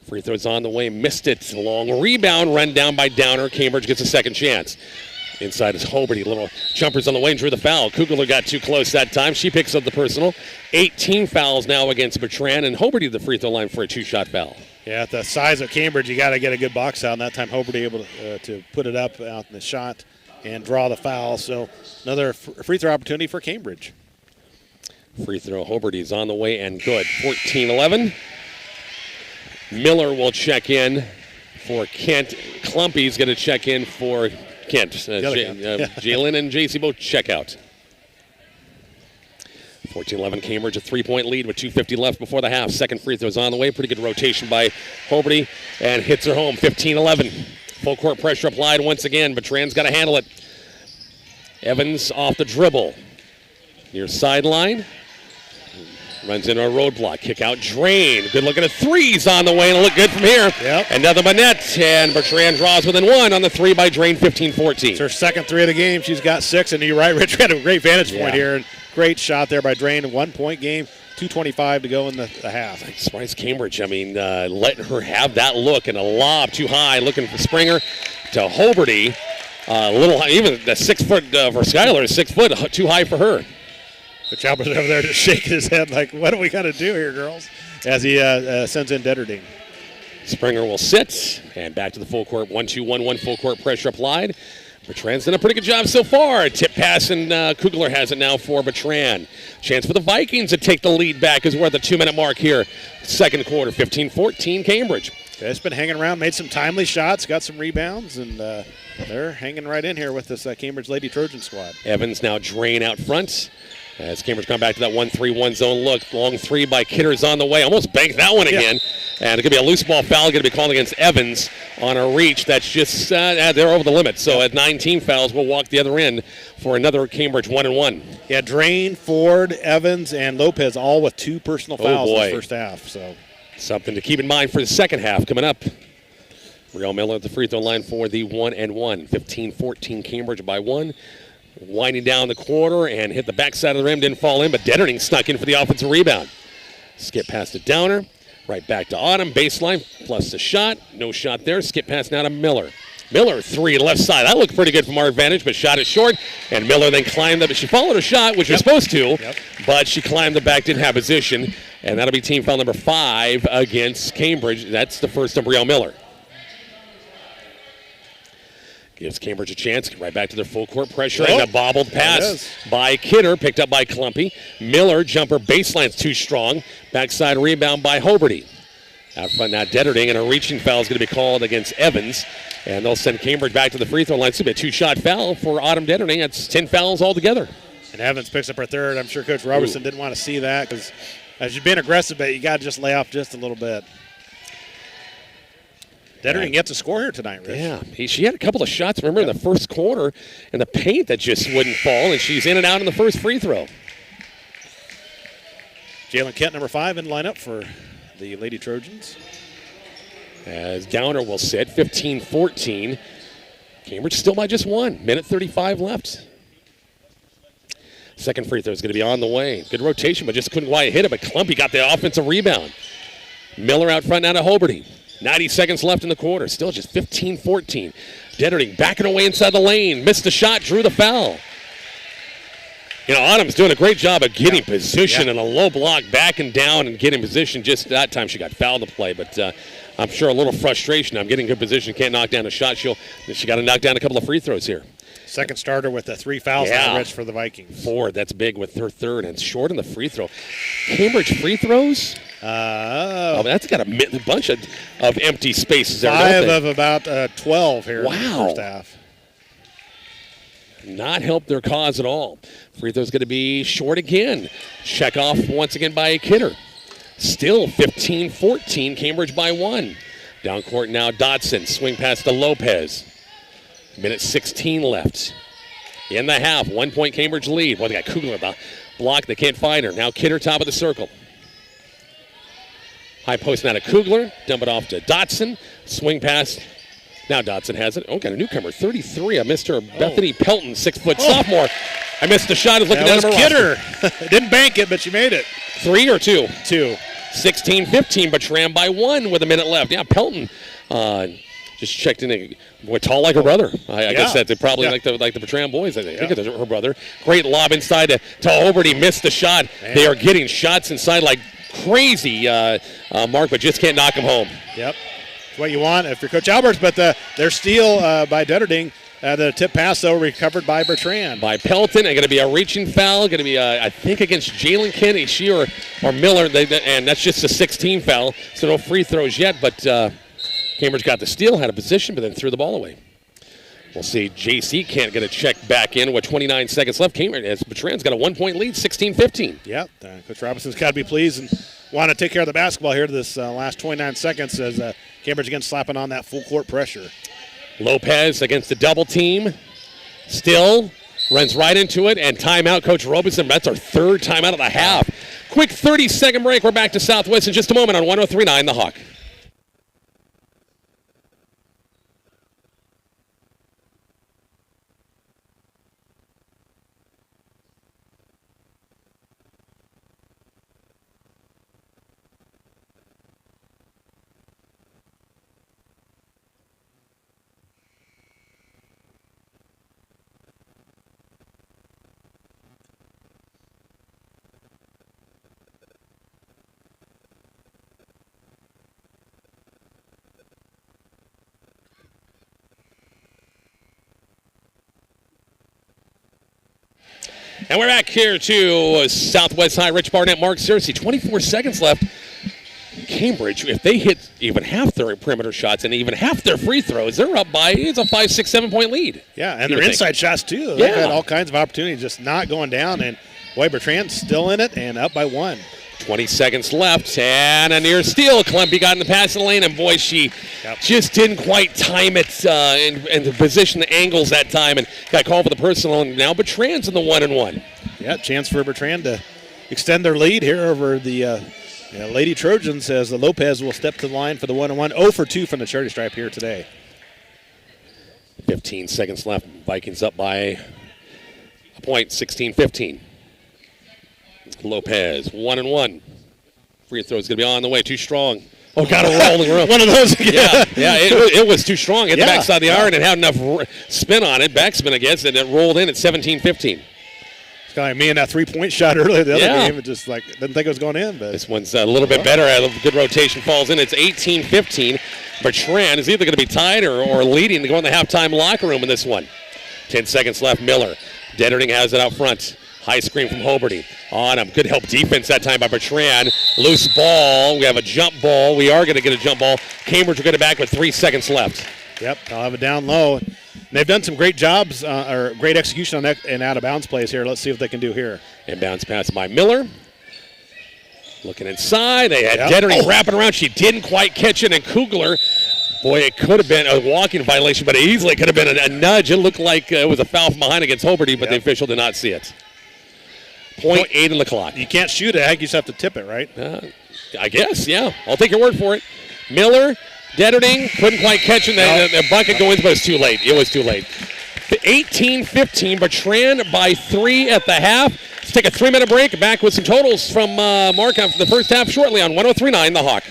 Free throws on the way. Missed it. Long rebound. Run down by Downer. Cambridge gets a second chance. Inside is Hoberty. Little jumpers on the way and drew the foul. Kugler got too close that time. She picks up the personal. 18 fouls now against Bertrand, and Hoberty the free throw line for a 2-shot foul. Yeah, at the size of Cambridge, you got to get a good box out, and that time Hoberty able to put it up out in the shot and draw the foul. So another free throw opportunity for Cambridge. Free throw. Hoberty's on the way and good. 14-11. Miller will check in for Kent. Clumpy's going to check in for Kent. Jalen and JC both check out. 14-11 Cambridge, a 3-point lead with 2:50 left before the half. Second free throw's on the way. Pretty good rotation by Hoberty and hits her home. 15-11. Full court pressure applied once again. Bertrand's got to handle it. Evans off the dribble. Near sideline. Runs into a roadblock. Kick out Drain. Good look at a threes on the way, and it'll look good from here. Yep. And nothing but net. And Bertrand draws within 1 on the 3 by Drain, 15-14. It's her second 3 of the game. She's got 6, and you're right, Rich had a great vantage point here. And great shot there by Drain. A 1-point game. 2:25 to go in the half. I'm surprised Cambridge, letting her have that look and a lob too high, looking for Springer to Hoberty. A little high, even the 6 foot for Skylar is 6 foot, too high for her. But Chalmers over there just shaking his head like, what do we got to do here, girls? As he sends in Detterding. Springer will sit, and back to the full court. 1-2-1-1 full court pressure applied. Bertrand's done a pretty good job so far. Tip pass, and Kugler has it now for Bertrand. Chance for the Vikings to take the lead back as we're at the 2-minute mark here. Second quarter, 15-14 Cambridge. It's been hanging around, made some timely shots, got some rebounds, and they're hanging right in here with this Cambridge Lady Trojan squad. Evans now Drain out front. As Cambridge come back to that 1-3-1 zone look. Long 3 by Kidder's on the way. Almost banked that one again. And it could be a loose ball foul going to be called against Evans on a reach. That's just, they're over the limit. So at 19 fouls, we'll walk the other end for another Cambridge 1-1. Yeah, Drain, Ford, Evans, and Lopez all with 2 personal fouls in the first half. So Something to keep in mind for the second half coming up. Real Miller at the free throw line for the 1-and-1. 15-14 Cambridge by 1. Winding down the quarter and hit the backside of the rim. Didn't fall in, but Dettering snuck in for the offensive rebound. Skip past to Downer. Right back to Autumn. Baseline plus the shot. No shot there. Skip pass now to Miller. Miller, 3 left side. That looked pretty good from our advantage, but shot it short. And Miller then climbed up. She followed her shot, which was supposed to, but she climbed the back, didn't have position. And that'll be team foul number 5 against Cambridge. That's the first of Brielle Miller. Gives Cambridge a chance. Right back to their full court pressure. And a bobbled pass by Kidder, picked up by Klumpy. Miller, jumper, baseline's too strong. Backside rebound by Hoberty. Out front now, Dettering, and a reaching foul is going to be called against Evans. And they'll send Cambridge back to the free throw line. It's going to be a 2-shot foul for Autumn Dettering. That's 10 fouls altogether. And Evans picks up her third. I'm sure Coach Robertson didn't want to see that because as you've been aggressive, but you got to just lay off just a little bit. Dettering gets a score here tonight, Rich. Yeah, she had a couple of shots, remember, in the first quarter in the paint that just wouldn't fall, and she's in and out in the first free throw. Jalen Kent, number 5, in lineup for the Lady Trojans. As Downer will sit, 15-14. Cambridge still by just 1. Minute 35 left. Second free throw is going to be on the way. Good rotation, but just couldn't quite hit it, but Klumpy got the offensive rebound. Miller out front now to Hoberty. 90 seconds left in the quarter. Still just 15-14. Dettering backing away inside the lane. Missed the shot, drew the foul. You know, Autumn's doing a great job of getting position and a low block, backing down and getting position. Just that time she got fouled to play, but I'm sure a little frustration. I'm getting good position, can't knock down a shot. She got to knock down a couple of free throws here. Second starter with the 3 fouls on the Rich for the Vikings. 4, that's big with her third, and it's short in the free throw. Cambridge free throws? That's got a bunch of empty spaces there. 5 of about 12 here in the first half. Not help their cause at all. Free throw's going to be short again. Check off once again by Kidder. Still 15-14, Cambridge by 1. Down court now, Dodson. Swing pass to Lopez. Minute 16 left. In the half, 1 point Cambridge lead. Well, they got Kugler about block. They can't find her. Now Kidder, top of the circle. High post now to Kugler. Dump it off to Dotson. Swing pass. Now Dotson has it. Oh, got a newcomer, 33. I missed her. Bethany Pelton, 6-foot sophomore. I missed the shot. I was looking down at her Kidder. Didn't bank it, but she made it. 3 or 2? 2. 16-15, but Tram by 1 with a minute left. Yeah, Pelton just checked in. Tall like her brother. I guess that's probably like the Bertrand boys. I think it's her brother. Great lob inside to Hoberty. Missed the shot. Man. They are getting shots inside like crazy, Mark, but just can't knock them home. Yep. That's what you want if you're Coach Alberts, but their steal by Dettering. The tip pass, though, recovered by Bertrand. By Pelton, and going to be a reaching foul. Going to be, I think, against Jalen Kennedy. She or Miller, and that's just a 16 foul, so no free throws yet. But Cambridge got the steal, had a position, but then threw the ball away. We'll see. JC can't get a check back in with 29 seconds left. Cambridge, as Bertrand's got a 1-point lead, 16-15. Yeah, Coach Robinson's got to be pleased and want to take care of the basketball here this last 29 seconds as Cambridge again slapping on that full court pressure. Lopez against the double team. Still runs right into it, and timeout, Coach Robeson. That's our third timeout of the half. Quick 30-second break. We're back to Southwest in just a moment on 103.9 The Hawk. And we're back here to Southwest High. Rich Barnett, Mark Searcy. 24 seconds left. Cambridge, if they hit even half their perimeter shots and even half their free throws, they're up by, it's a 5, 6, 7-point lead. Yeah, and their inside shots, too. They've had all kinds of opportunities, just not going down. And, boy, Bertrand's still in it and up by 1. 20 seconds left, and a near steal. Klumpy got in the passing lane, and boy, she just didn't quite time it and the position, the angles that time, and got called for the personal, and now Bertrand's in the 1-and-1. Yeah, chance for Bertrand to extend their lead here over the Yeah, Lady Trojans says the Lopez will step to the line for the 1-on-1. 0 for 2 from the charity stripe here today. 15 seconds left. Vikings up by a point, 16-15. Lopez, 1-1. Free throw is going to be on the way. Too strong. Oh, got a rolling room. One of those again. Yeah, it was too strong. Hit the backside of the iron and had enough spin on it. Backspin against it, and it rolled in at 17-15. It's kind of like me and that three-point shot earlier the other game. It just didn't think it was going in. But this one's a little bit better. A good rotation falls in. It's 18-15. Bertrand is either going to be tied or leading to go in the halftime locker room in this one. 10 seconds left. Miller. Dettering has it out front. High screen from Hoberty. On him. Good help defense that time by Bertrand. Loose ball. We have a jump ball. We are going to get a jump ball. Cambridge will get it back with 3 seconds left. Yep, they'll have it down low. And they've done some great jobs or great execution on that and out-of-bounds plays here. Let's see what they can do here. Inbounds pass by Miller. Looking inside. They had Dettering wrapping around. She didn't quite catch it. And Kugler, boy, it could have been a walking violation, but it easily could have been a nudge. It looked like it was a foul from behind against Hoberty, but the official did not see it. 0.8 on the clock. You can't shoot it. You just have to tip it, right? I guess, yeah. I'll take your word for it. Miller, Dettering, couldn't quite catch it. The bucket goes in, but it's too late. It was too late. 18-15, Bertrand by 3 at the half. Let's take a 3-minute break. Back with some totals from Mark after the first half shortly on 103.9 The Hawk.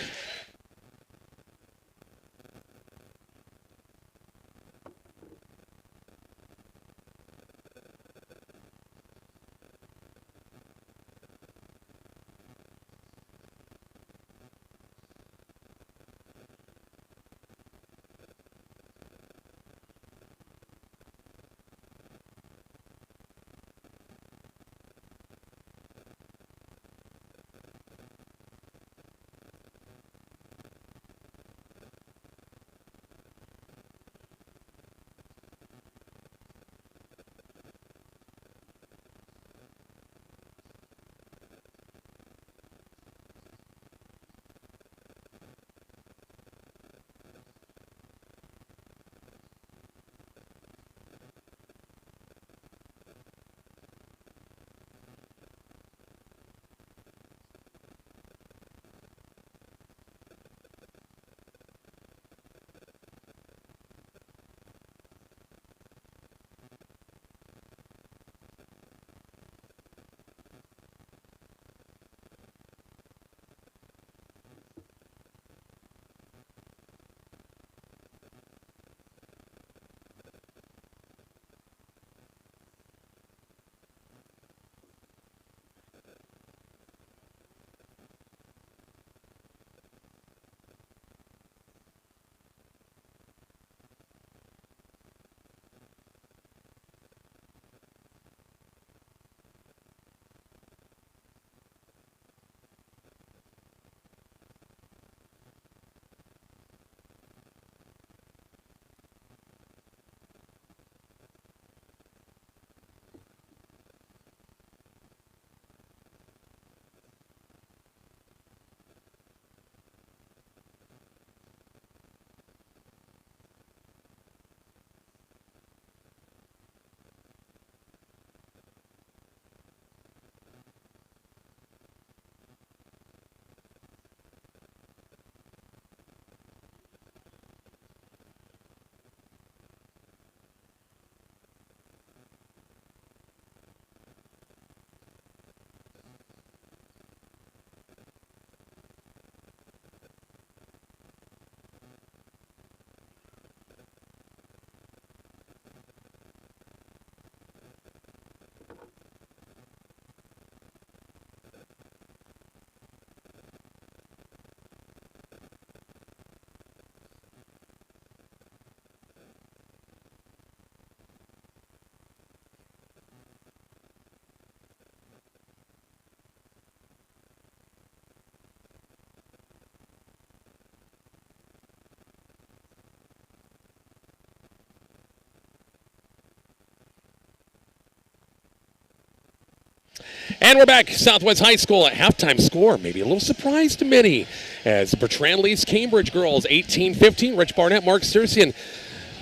And we're back. Southwest High School at halftime score. Maybe a little surprise to many as Bertrand leads Cambridge girls 18-15. Rich Barnett, Mark Searcy, and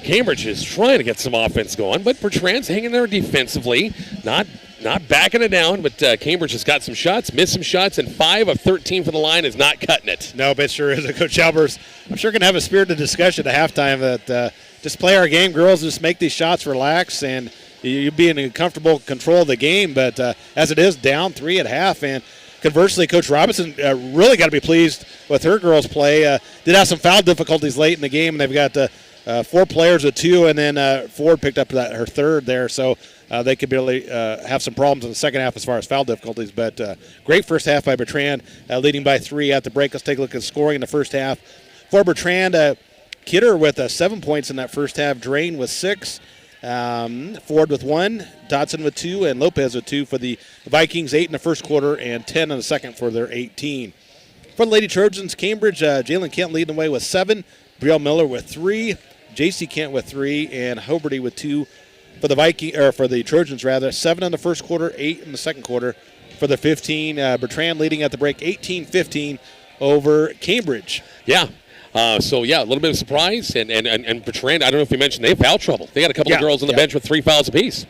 Cambridge is trying to get some offense going, but Bertrand's hanging there defensively. Not not backing it down, but Cambridge has got some shots, missed some shots, and 5 of 13 for the line is not cutting it. No, but sure is. Coach Albers, I'm sure going to have a spirited discussion at halftime that just play our game, girls, just make these shots, relax, and you be in comfortable control of the game. But as it is, down 3 at half, and conversely, Coach Robinson really got to be pleased with her girls' play. Did have some foul difficulties late in the game, and they've got 4 players with 2, and then Ford picked up her third there. So they could really have some problems in the second half as far as foul difficulties. But great first half by Bertrand, leading by 3 at the break. Let's take a look at scoring in the first half. For Bertrand, Kidder with 7 points in that first half, Drain with 6. Ford with 1, Dodson with 2, and Lopez with 2 for the Vikings. 8 in the first quarter and 10 in the second for their 18. For the Lady Trojans, Cambridge, Jalen Kent leading the way with 7, Brielle Miller with 3, J.C. Kent with 3, and Hoberty with 2 for the Trojans rather. 7 in the first quarter, 8 in the second quarter for the 15. Bertrand leading at the break, 18-15 over Cambridge. Yeah. A little bit of surprise, and Bertrand, I don't know if you mentioned, they have foul trouble. They got a couple of girls on the bench with 3 fouls apiece.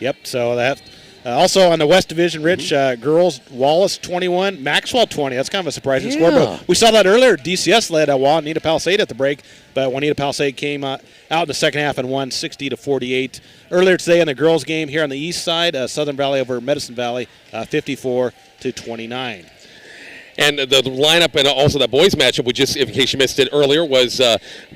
Yep, so that. Also on the West Division, Rich, girls, Wallace 21, Maxwell 20. That's kind of a surprising score. But we saw that earlier. DCS led Juanita Palisade at the break, but Juanita Palisade came out in the second half and won 60-48. Earlier today in the girls' game here on the east side, Southern Valley over Medicine Valley, 54-29. And the lineup and also that boys matchup, we just, in case you missed it earlier, was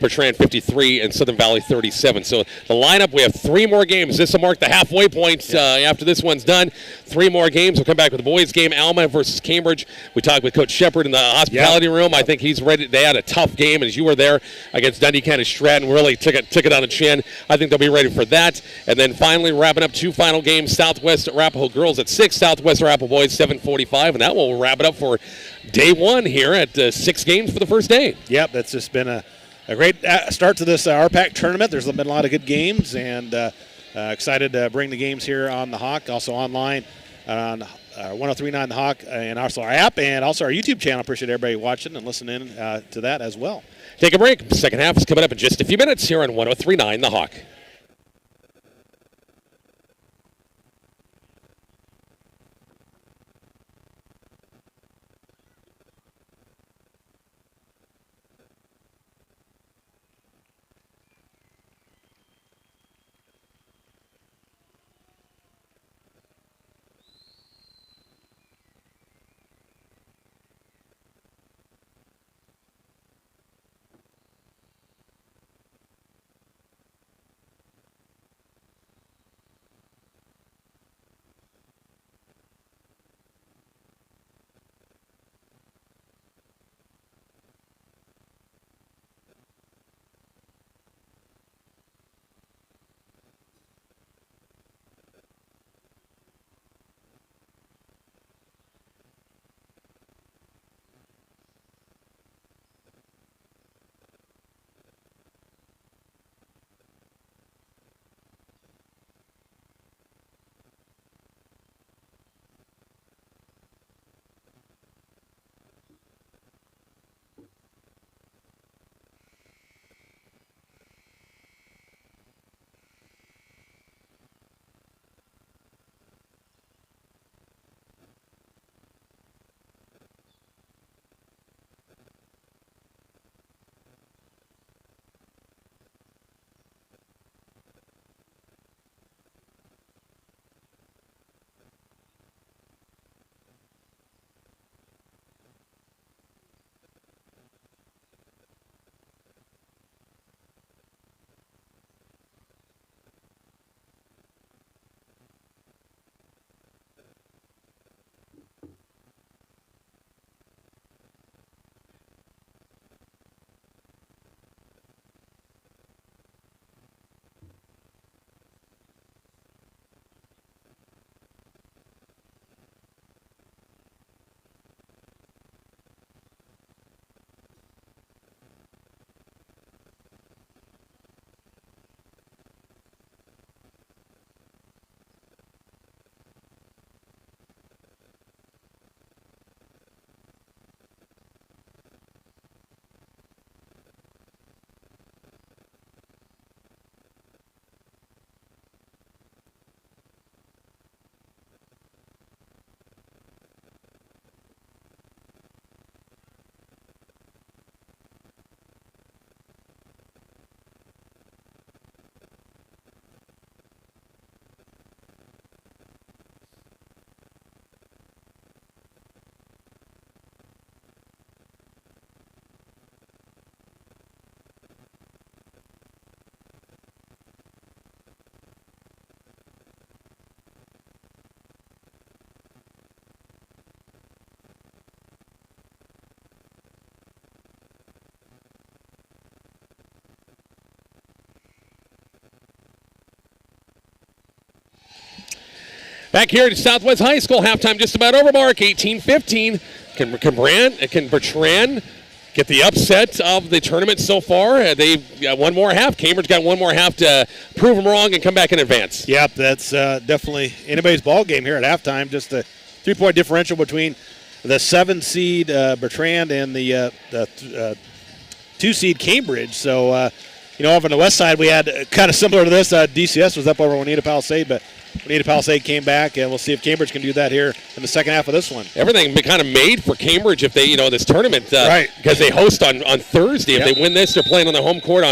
Bertrand 53 and Southern Valley 37. So the lineup, we have 3 more games. This will mark the halfway point after this one's done. 3 more games. We'll come back with the boys game, Alma versus Cambridge. We talked with Coach Shepard in the hospitality room. I think he's ready. They had a tough game, and as you were there against Dundee County Stratton, really took it on the chin. I think they'll be ready for that. And then finally wrapping up 2 final games, Southwest Arapahoe girls at 6, Southwest Arapahoe boys 7:45, and that will wrap it up for day 1 here at 6 games for the first day. Yep, that's just been a great start to this RPAC tournament. There's been a lot of good games, and excited to bring the games here on the Hawk, also online on 103.9 The Hawk, and also our app, and also our YouTube channel. Appreciate everybody watching and listening to that as well. Take a break. The second half is coming up in just a few minutes here on 103.9 The Hawk. Back here at Southwest High School, halftime just about over, Mark, 18-15. Can Bertrand get the upset of the tournament so far? They've got one more half. Cambridge got one more half to prove them wrong and come back in advance. Yep, that's definitely anybody's ball game here at halftime. Just a 3-point differential between the 7-seed Bertrand and the 2-seed Cambridge. So, over on the west side, we had kind of similar to this. DCS was up over Oneida Palisade, but Oneida Palisade came back, and we'll see if Cambridge can do that here in the second half of this one. Everything kind of made for Cambridge if they, this tournament, right? Because they host on Thursday. If they win this, they're playing on their home court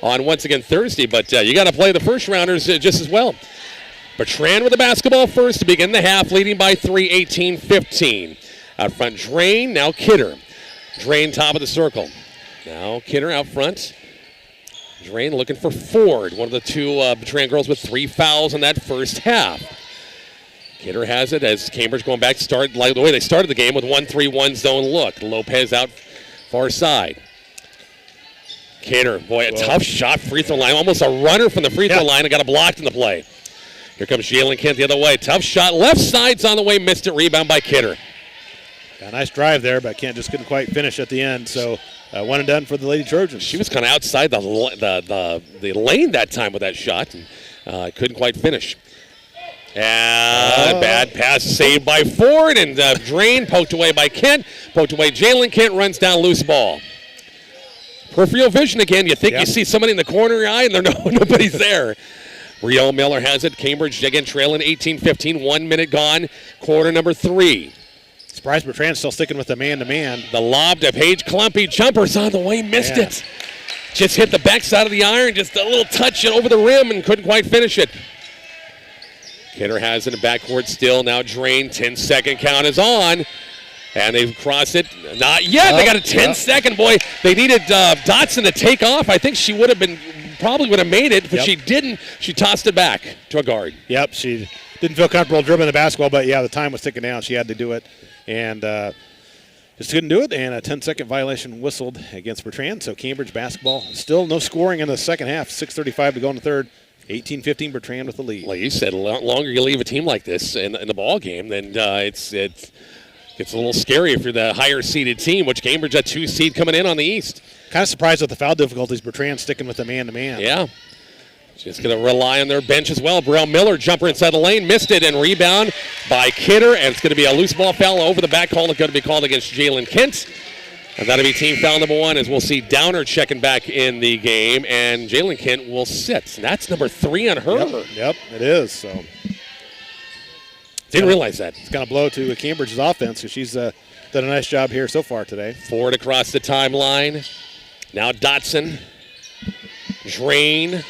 on once again Thursday. But you got to play the first rounders just as well. Bertrand with the basketball first to begin the half, leading by 3, 18-15. Out front, Drain, now Kidder. Drain top of the circle. Now Kidder out front. Drain looking for Ford, one of the two Bertrand girls with 3 fouls in that first half. Kidder has it as Cambridge going back to start like the way they started the game with 1-3-1 zone look. Lopez out far side. Kidder, boy, a tough shot, free throw line. Almost a runner from the free throw line and got it blocked in the play. Here comes Jalen Kent the other way. Tough shot, left side's on the way, missed it, rebound by Kidder. A nice drive there, but Kent just couldn't quite finish at the end, so one and done for the Lady Trojans. She was kind of outside the lane that time with that shot and couldn't quite finish. And bad pass saved by Ford, and Drain poked away by Kent. Poked away, Jalen Kent runs down loose ball. Peripheral vision again. You think you see somebody in the corner of your eye, and nobody's there. Rio Miller has it. Cambridge again trailing 18-15. 1 minute gone. Quarter number 3. Surprised Bertrand still sticking with the man-to-man. The lob to Paige Klumpy. Jumper's on the way. Missed it. Just hit the backside of the iron. Just a little touch over the rim and couldn't quite finish it. Kidder has it in backcourt still. Now Drain. 10-second count is on. And they've crossed it. Not yet. They got a 10-second. Boy, they needed Dotson to take off. I think she probably would have made it, but she didn't. She tossed it back to a guard. Yep, she didn't feel comfortable dribbling the basketball, but, the time was ticking down. She had to do it. And just couldn't do it, and a 10-second violation whistled against Bertrand. So Cambridge basketball, still no scoring in the second half. 6:35 to go in the third. 18-15 Bertrand with the lead. Like you said, the longer you leave a team like this in the ball game, then it gets a little scary if you're the higher-seeded team, which Cambridge a 2 seed coming in on the East. Kind of surprised with the foul difficulties. Bertrand sticking with the man-to-man. Yeah. Just going to rely on their bench as well. Burrell Miller, jumper inside the lane, missed it, and rebound by Kidder. And it's going to be a loose ball foul over the back call. It's going to be called against Jalen Kent. And that'll be team foul number 1 as we'll see Downer checking back in the game. And Jalen Kent will sit. And that's number 3 on her. Yep, it is. So didn't realize that. It's going to blow to Cambridge's offense because she's done a nice job here so far today. Ford across the timeline. Now Dotson. Drain.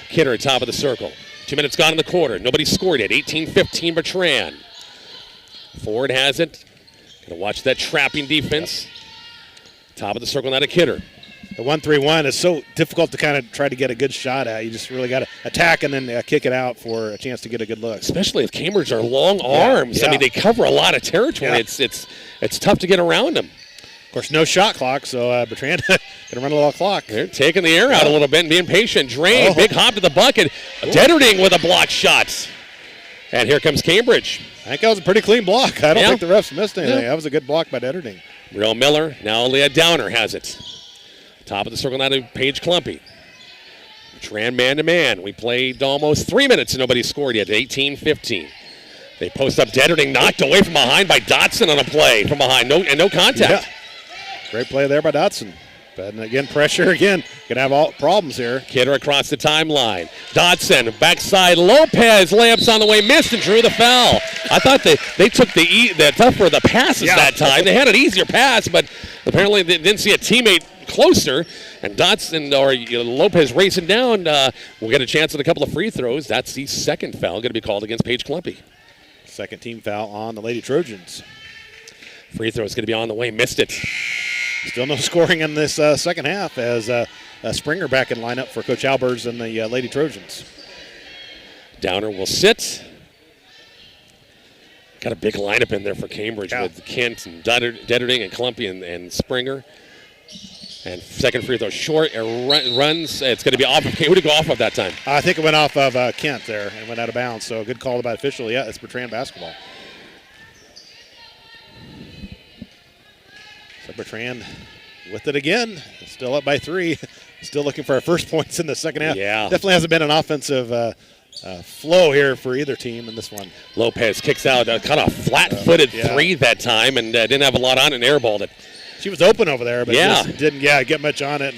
Kidder at top of the circle. 2 minutes gone in the quarter. Nobody scored yet. 18-15 Bertrand. Ford has it. Going to watch that trapping defense. Top of the circle now to Kidder. The 1-3-1 is so difficult to kind of try to get a good shot at. You just really got to attack and then kick it out for a chance to get a good look. Especially if Cambridge are long arms. I mean, they cover a lot of territory. It's tough to get around them. Of course, no shot clock, so Bertrand going to run a little clock. They're taking the air out a little bit and being patient. Drain, big hop to the bucket. Detterding with a block shot. And here comes Cambridge. I think that was a pretty clean block. I don't think the refs missed anything. That was a good block by Detterding. Real Miller, now Leah Downer has it. Top of the circle now to Paige Klumpy. Bertrand man-to-man. We played almost 3 minutes and nobody scored yet. 18-15. They post up Detterding, knocked away from behind by Dotson on a play from behind. No contact. Yeah. Great play there by Dotson. But again, pressure again. Gonna have all problems here. Kidder across the timeline. Dotson, backside Lopez, layups on the way, missed and drew the foul. I thought they took the tougher the passes that time. They had an easier pass, but apparently they didn't see a teammate closer. And Dotson or Lopez racing down. We'll get a chance at a couple of free throws. That's the second foul going to be called against Paige Klumpy. Second team foul on the Lady Trojans. Free throw is going to be on the way, missed it. Still no scoring in this second half as Springer back in lineup for Coach Albers and the Lady Trojans. Downer will sit. Got a big lineup in there for Cambridge with Kent and Detterding and Klumpy and Springer. And second free throw short. It runs. It's going to be off of Kent. Who did it go off of that time? I think it went off of Kent there and went out of bounds. So good call by official. Yeah, it's Bertrand basketball. So Bertrand with it again. Still up by 3. Still looking for our first points in the second half. Yeah. Definitely hasn't been an offensive flow here for either team in this one. Lopez kicks out kind of a flat-footed 3 that time and didn't have a lot on it and airballed it. She was open over there, but just didn't get much on it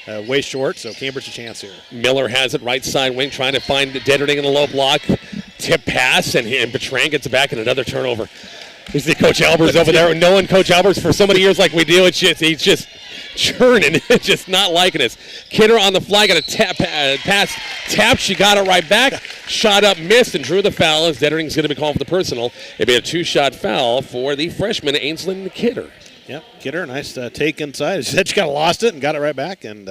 and way short, so Cambridge a chance here. Miller has it right side wing, trying to find Dederding in the low block. Tip pass, and Bertrand gets it back, and another turnover. You see Coach Albers over there, knowing Coach Albers for so many years like we do, he's just churning, just not liking us. Kidder on the fly, got a pass, tap, she got it right back, shot up, missed, and drew the foul as Dederding's going to be called for the personal. It'd be a 2-shot foul for the freshman, Ainsley Kidder. Yep, Kidder, nice take inside. She said she kind of lost it and got it right back, and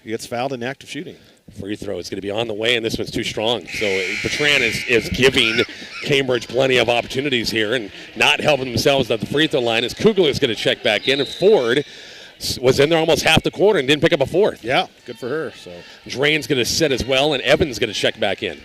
he gets fouled in active shooting. Free throw is going to be on the way, and this one's too strong. So Bertrand is giving Cambridge plenty of opportunities here and not helping themselves at the free throw line as Kugler is going to check back in, and Ford was in there almost half the quarter and didn't pick up a fourth. Yeah, good for her. So Drain's going to sit as well, and Evans going to check back in.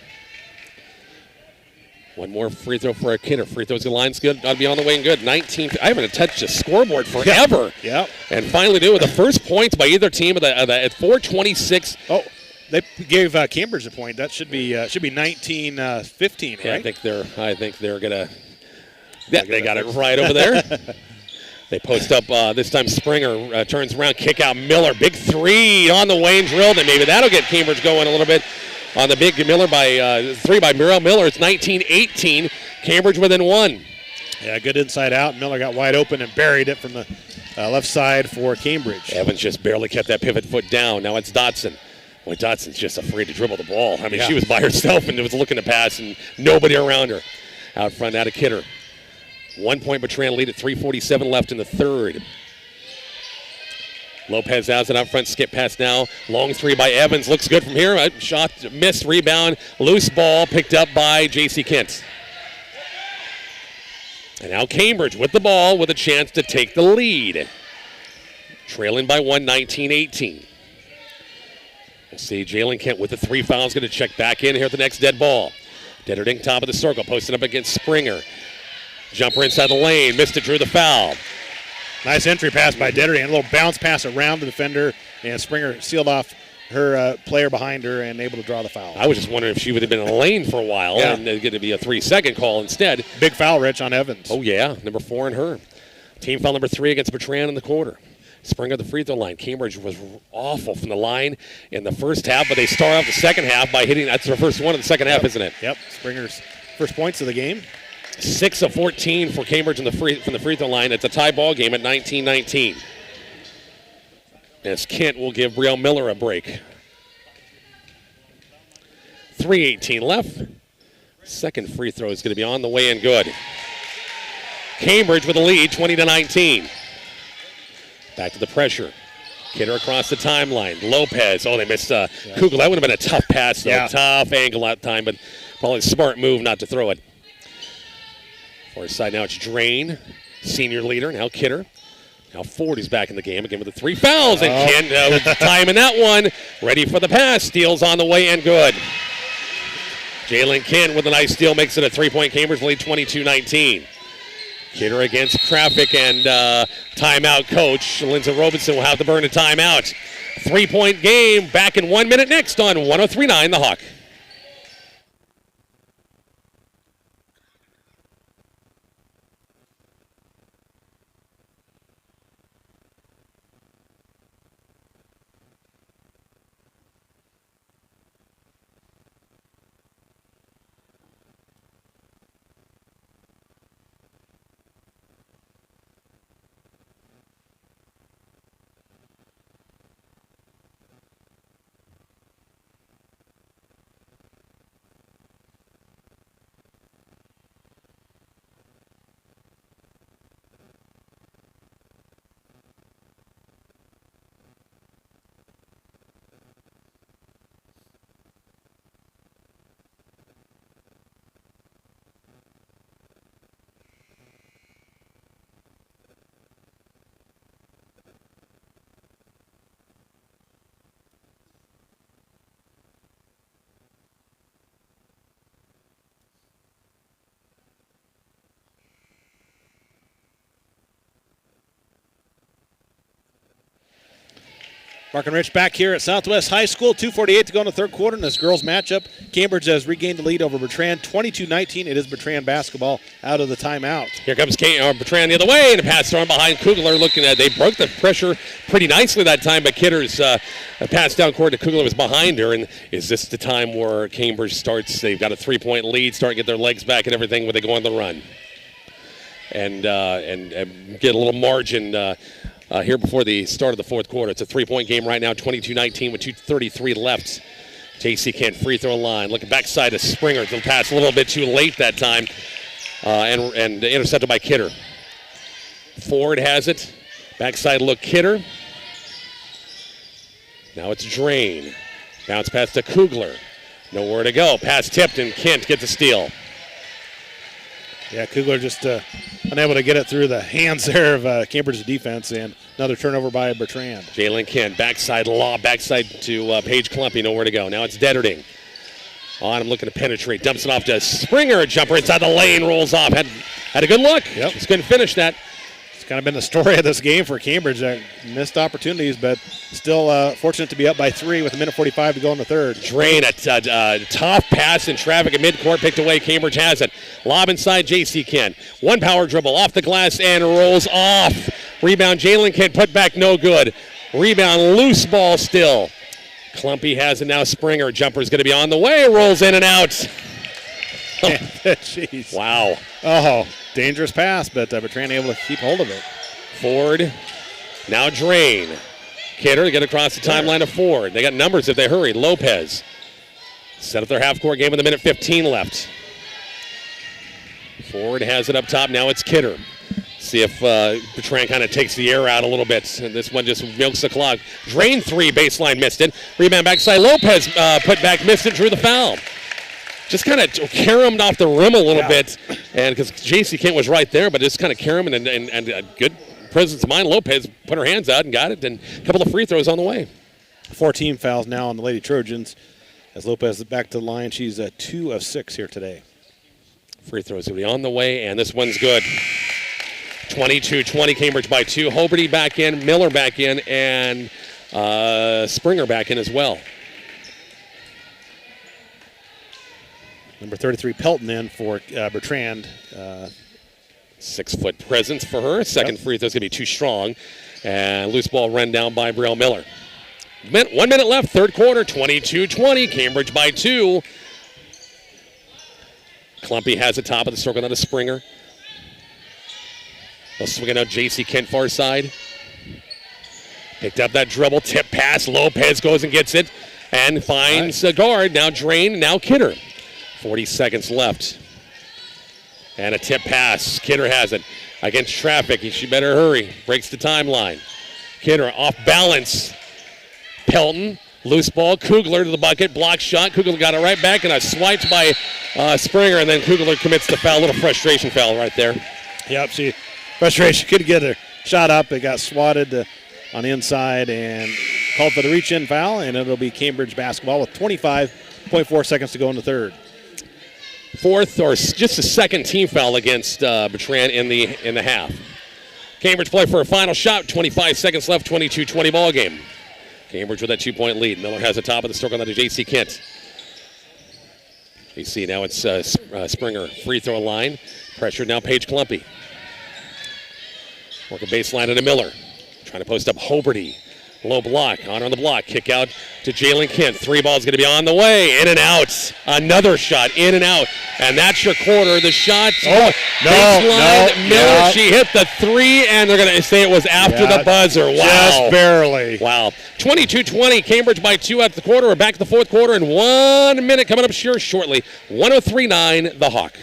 One more free throw for a Kidder. Free throws, the line's good. Ought to be on the way and good. 19. I haven't touched a scoreboard forever. Yeah. And finally do with the first points by either team at 4:26. Oh, they gave Cambridge a point. That should be 19-15, right? Yeah, I think they're gonna. Yeah, they got it right over there. They post up this time. Springer turns around, kick out Miller. Big 3 on the way and drilled, and maybe that'll get Cambridge going a little bit. On the big Miller by 3 by Muriel Miller. It's 19-18. Cambridge within 1. Yeah, good inside out. Miller got wide open and buried it from the left side for Cambridge. Evans just barely kept that pivot foot down. Now it's Dotson. Boy, Dotson's just afraid to dribble the ball. I mean, she was by herself and was looking to pass and nobody around her. Out front, out of Kidder. 1 point Bertrand lead at 3:47 left in the third. Lopez has it out front, skip pass now. Long 3 by Evans, looks good from here. Shot, missed, rebound, loose ball picked up by J.C. Kent. And now Cambridge with the ball with a chance to take the lead. Trailing by 1, 19-18. We'll see Jalen Kent with the 3 fouls, going to check back in here at the next dead ball. Dederding top of the circle, posted up against Springer. Jumper inside the lane, missed it, drew the foul. Nice entry pass by Dederding. A little bounce pass around the defender, and Springer sealed off her player behind her and able to draw the foul. I was just wondering if she would have been in the lane for a while and going to be a 3-second call instead. Big foul, Rich, on Evans. Oh, yeah, number 4 in her. Team foul number 3 against Bertrand in the quarter. Springer at the free throw line. Cambridge was awful from the line in the first half, but they start off the second half by hitting. That's their first one of the second half, isn't it? Yep, Springer's first points of the game. 6 of 14 for Cambridge from the free throw line. It's a tie ball game at 19-19. As Kent will give Brielle Miller a break. 3:18 left. Second free throw is going to be on the way and good. Cambridge with a lead, 20-19. Back to the pressure. Kidder across the timeline. Lopez. Oh, they missed Kugel. That would have been a tough pass, though. Yeah. Tough angle that time, but probably a smart move not to throw it. Far side now, it's Drain, senior leader. Now Kidder. Now Ford is back in the game again with the 3 fouls. And Kent with the time in that one. Ready for the pass. Steals on the way and good. Jalen Kent with a nice steal makes it a 3-point Cambridge lead, 22-19. Kidder against traffic and timeout coach. Lindsay Robinson will have to burn a timeout. 3-point game. Back in 1 minute next on 103.9 The Hawk. Mark and Rich back here at Southwest High School. 2:48 to go in the third quarter in this girls matchup. Cambridge has regained the lead over Bertrand, 22-19. It is Bertrand basketball out of the timeout. Here comes Bertrand the other way, and a pass thrown behind Kugler. Looking at, they broke the pressure pretty nicely that time, but Kidder's pass down court to Kugler was behind her. And is this the time where Cambridge starts? They've got a 3-point lead, start to get their legs back and everything when they go on the run, and get a little margin. Here before the start of the fourth quarter. It's a 3-point game right now, 22-19 with 2:33 left. J.C. Kent free throw line. Looking backside to Springer. The pass a little bit too late that time, and intercepted by Kidder. Ford has it. Backside look Kidder. Now it's Drain. Bounce pass to Kugler. Nowhere to go. Pass tipped, and Kent gets a steal. Yeah, Kugler just unable to get it through the hands there of Cambridge's defense, and another turnover by Bertrand. Jalen Kent, backside lob, backside to Paige Klumpy, nowhere to go. Now it's Detterding. On him, looking to penetrate, dumps it off to Springer. A jumper inside the lane, rolls off. Had a good look. Yep. Just couldn't finish that. It's kind of been the story of this game for Cambridge. Missed opportunities, but still fortunate to be up by 3 with 1:45 to go in the third. Drain, a tough pass in traffic at midcourt, picked away. Cambridge has it. Lob inside J.C. Kent. One power dribble off the glass and rolls off. Rebound, Jalen Kent, put back, no good. Rebound, loose ball still. Klumpy has it now. Springer, jumper's going to be on the way. Rolls in and out. Jeez. Wow. Oh, dangerous pass, but Bertrand able to keep hold of it. Ford, now Drain. Kidder to get across the timeline to Ford. They got numbers if they hurry. Lopez set up their half-court game with 1:15 left. Ford has it up top. Now it's Kidder. See if Bertrand kind of takes the air out a little bit. And this one just milks the clock. Drain 3, baseline, missed it. Rebound backside. Lopez put back, missed it, drew the foul. Just kind of caromed off the rim a little bit, and because J.C. Kent was right there, but just kind of caromed and a good presence of mind. Lopez put her hands out and got it, and a couple of free throws on the way. 14 fouls now on the Lady Trojans as Lopez is back to the line. She's 2 of 6 here today. Free throws will be on the way, and this one's good. 22-20, Cambridge by 2. Hoberty back in, Miller back in, and Springer back in as well. Number 33, Pelton in for Bertrand. 6-foot presence for her. Second free throw's going to be too strong. And loose ball run down by Brielle Miller. 1 minute left, third quarter, 22-20. Cambridge by 2. Klumpy has the top of the circle, now to Springer. They'll swing it out, J.C. Kent far side. Picked up that dribble, tip pass. Lopez goes and gets it and finds a guard. Now Drain, now Kidder. 40 seconds left. And a tip pass. Kidder has it. Against traffic, she better hurry. Breaks the timeline. Kidder off balance. Pelton, loose ball. Kugler to the bucket. Block shot. Kugler got it right back, and a swiped by Springer, and then Kugler commits the foul. A little frustration foul right there. Yep, she frustration. Couldn't get her shot up. It got swatted on the inside and called for the reach-in foul, and it'll be Cambridge basketball with 25.4 seconds to go in the third. Fourth or just a second team foul against Bertrand in the half. Cambridge play for a final shot. 25 seconds left. 22-20 ball game. Cambridge with that 2-point lead. Miller has the top of the circle. Now to J.C. Kent. You see now it's Springer free throw line. Pressure now Paige Klumpy. Working baseline into Miller. Trying to post up Hoberty. Low block, on the block, kick out to Jalen Kent. 3 ball's going to be on the way, in and out. Another shot, in and out. And that's your quarter. The shot, baseline, Miller, she hit the 3, and they're going to say it was after the buzzer. Wow. Just barely. Wow. 22-20, Cambridge by 2 at the quarter. We're back to the fourth quarter in 1 minute coming up shortly. 103-9, the Hawk.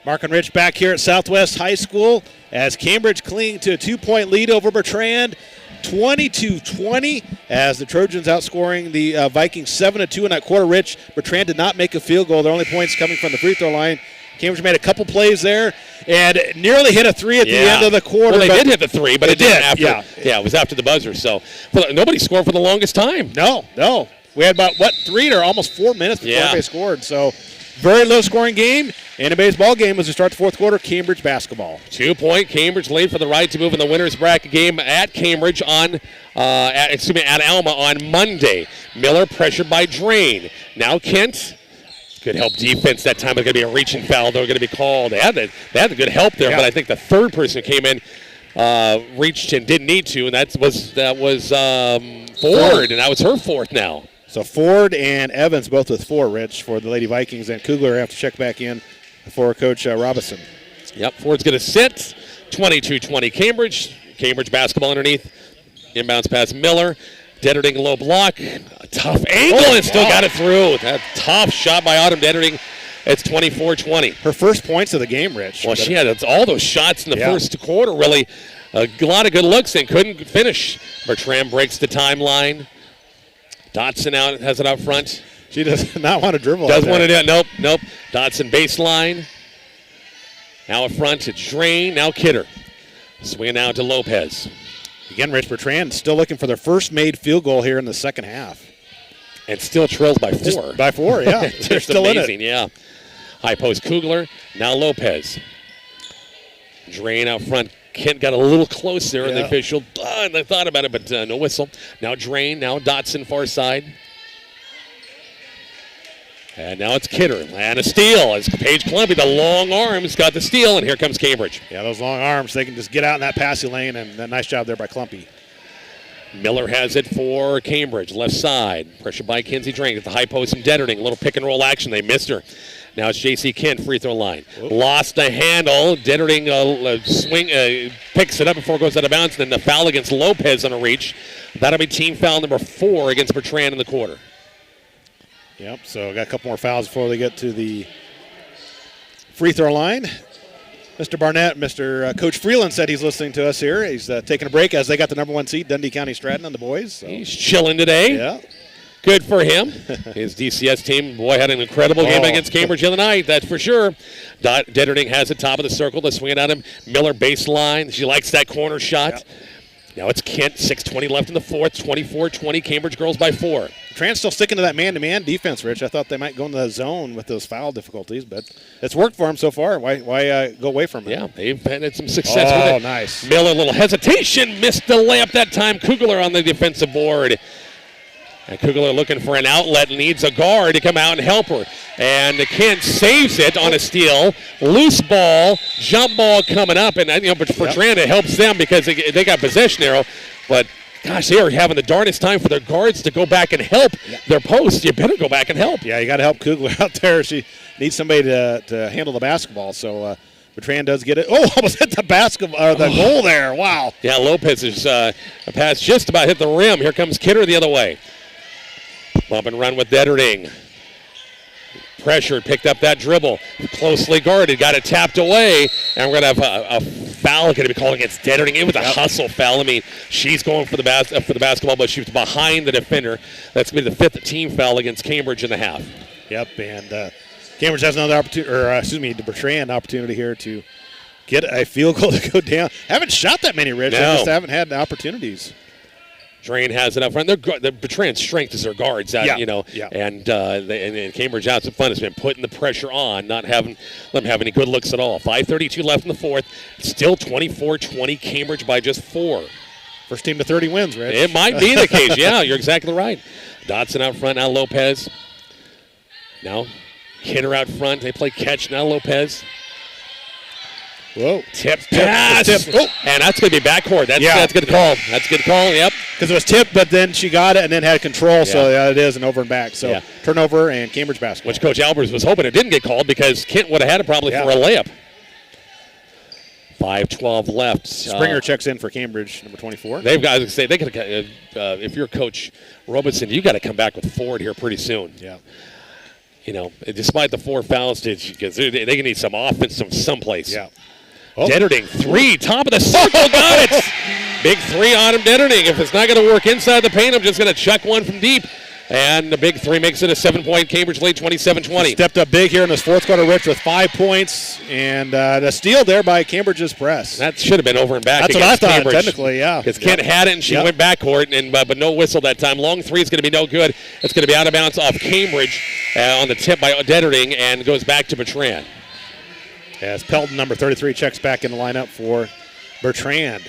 Mark and Rich back here at Southwest High School as Cambridge cling to a 2-point lead over Bertrand, 22-20, as the Trojans outscoring the Vikings 7-2 in that quarter. Rich, Bertrand did not make a field goal. Their only points coming from the free throw line. Cambridge made a couple plays there and nearly hit a three at the end of the quarter. Well, they did hit the three, but it did after. Yeah, it was after the buzzer. So nobody scored for the longest time. No. We had about, 3 or almost 4 minutes before they scored. So very low-scoring game. And a baseball game as we start the fourth quarter, Cambridge basketball. 2-point, Cambridge lead for the right to move in the winner's bracket game at Cambridge at Alma on Monday. Miller pressured by Drain. Now Kent. Good help defense that time. It's going to be a reaching foul. They're going to be called. They had the good help there, but I think the third person who came in reached and didn't need to, and that was Ford, and that was her fourth now. So Ford and Evans both with 4, Rich, for the Lady Vikings, and Kugler have to check back in for Coach Robinson. Yep, Ford's going to sit. 22-20 Cambridge. Cambridge basketball underneath. Inbounds pass Miller. Detterding low block. A tough angle and still got it through. That tough shot by Autumn Detterding. It's 24-20. Her first points of the game, Rich. Well, she had all those shots in the first quarter, really. A lot of good looks and couldn't finish. Bertrand breaks the timeline. Dotson has it out front. She does not want to dribble. Doesn't want to do it. Nope. Dotson baseline. Now up front to Drain. Now Kidder. Swinging out to Lopez. Again, Rich, Bertrand still looking for their first made field goal here in the second half. And still trails by 4. Just by 4, yeah. They're still amazing, in it. Yeah. High post Kugler. Now Lopez. Drain out front. Kent got a little close there, and the official they thought about it, but no whistle. Now Drain. Now Dotson far side. And now it's Kidder. And a steal as Paige Columbia, the long arms, got the steal, and here comes Cambridge. Yeah, those long arms, they can just get out in that passing lane, and a nice job there by Clumpy. Miller has it for Cambridge, left side. Pressure by Kinsey Drain at the high post and Detterding. A little pick and roll action. They missed her. Now it's J.C. Kent, free throw line. Whoop. Lost the handle. Detterding picks it up before it goes out of bounds. Then the foul against Lopez on a reach. That'll be team foul number 4 against Bertrand in the quarter. Yep, so got a couple more fouls before they get to the free throw line. Mr. Barnett, Coach Freeland said he's listening to us here. He's taking a break as they got the number 1 seed, Dundee County Stratton and the boys. So. He's chilling today. Yeah. Good for him. His DCS team, boy, had an incredible game against Cambridge the other night, that's for sure. Detterding has the top of the circle. They swing it at him. Miller baseline. She likes that corner shot. Yep. Now it's Kent, 6:20 left in the fourth, 24-20, Cambridge girls by 4. Trans still sticking to that man-to-man defense, Rich. I thought they might go into the zone with those foul difficulties, but it's worked for them so far. Why go away from it? Yeah, they've had some success with it. Oh, nice. Miller, a little hesitation, missed the layup that time. Kugler on the defensive board. And Kugler looking for an outlet, needs a guard to come out and help her. And Kent saves it on a steal. Loose ball, jump ball coming up. And but for Bertrand, it helps them because they got possession arrow. But gosh, they are having the darndest time for their guards to go back and help their post. You better go back and help. Yeah, you got to help Kugler out there. She needs somebody to handle the basketball. So Bertrand does get it. Oh, almost hit the goal there. Wow. Yeah, Lopez's pass just about hit the rim. Here comes Kidder the other way. Bump and run with Detterding. Pressure, picked up that dribble. Closely guarded, got it tapped away. And we're going to have a foul going to be called against Detterding. It was a hustle foul. I mean, she's going for the basketball, but she was behind the defender. That's going to be the 5th team foul against Cambridge in the half. Yep, and Cambridge has another opportunity, Bertrand opportunity here to get a field goal to go down. Haven't shot that many, Rich. No. They just haven't had the opportunities. Drain has it up front. The Bertrand's strength is their guards, and Cambridge out some fun has been putting the pressure on, not having them have any good looks at all. 5:32 left in the fourth. Still 24-20, Cambridge by just 4. First team to 30 wins, Rich. It might be the case. Yeah, you're exactly right. Dotson out front, now Lopez. Now Kidder out front. They play catch, now Lopez. Whoa. Tip pass. Oh. And that's going to be backcourt. That's good call. That's a good call, yep. Because it was tipped, but then she got it and then had control, so it is an over and back. So turnover and Cambridge basketball. Which Coach Albers was hoping it didn't get called because Kent would have had it probably for a layup. 5:12 left. Springer checks in for Cambridge, number 24. They've got to say, if you're Coach Robertson, you got to come back with Ford here pretty soon. Yeah. despite the 4 fouls, because they can need some offense from someplace. Yeah. Detterding, 3, top of the circle, got it! Big 3 on him, Detterding. If it's not going to work inside the paint, I'm just going to chuck one from deep. And the big 3 makes it a 7-point Cambridge lead, 27-20. Stepped up big here in this fourth quarter, Rich, with 5 points. And the steal there by Cambridge's press. That should have been over and back. That's what I thought, Cambridge. technically, yeah. Because Kent had it, and she went backcourt, but no whistle that time. Long 3 is going to be no good. It's going to be out of bounds off Cambridge on the tip by Detterding, and goes back to Bertrand. As Pelton, number 33, checks back in the lineup for Bertrand.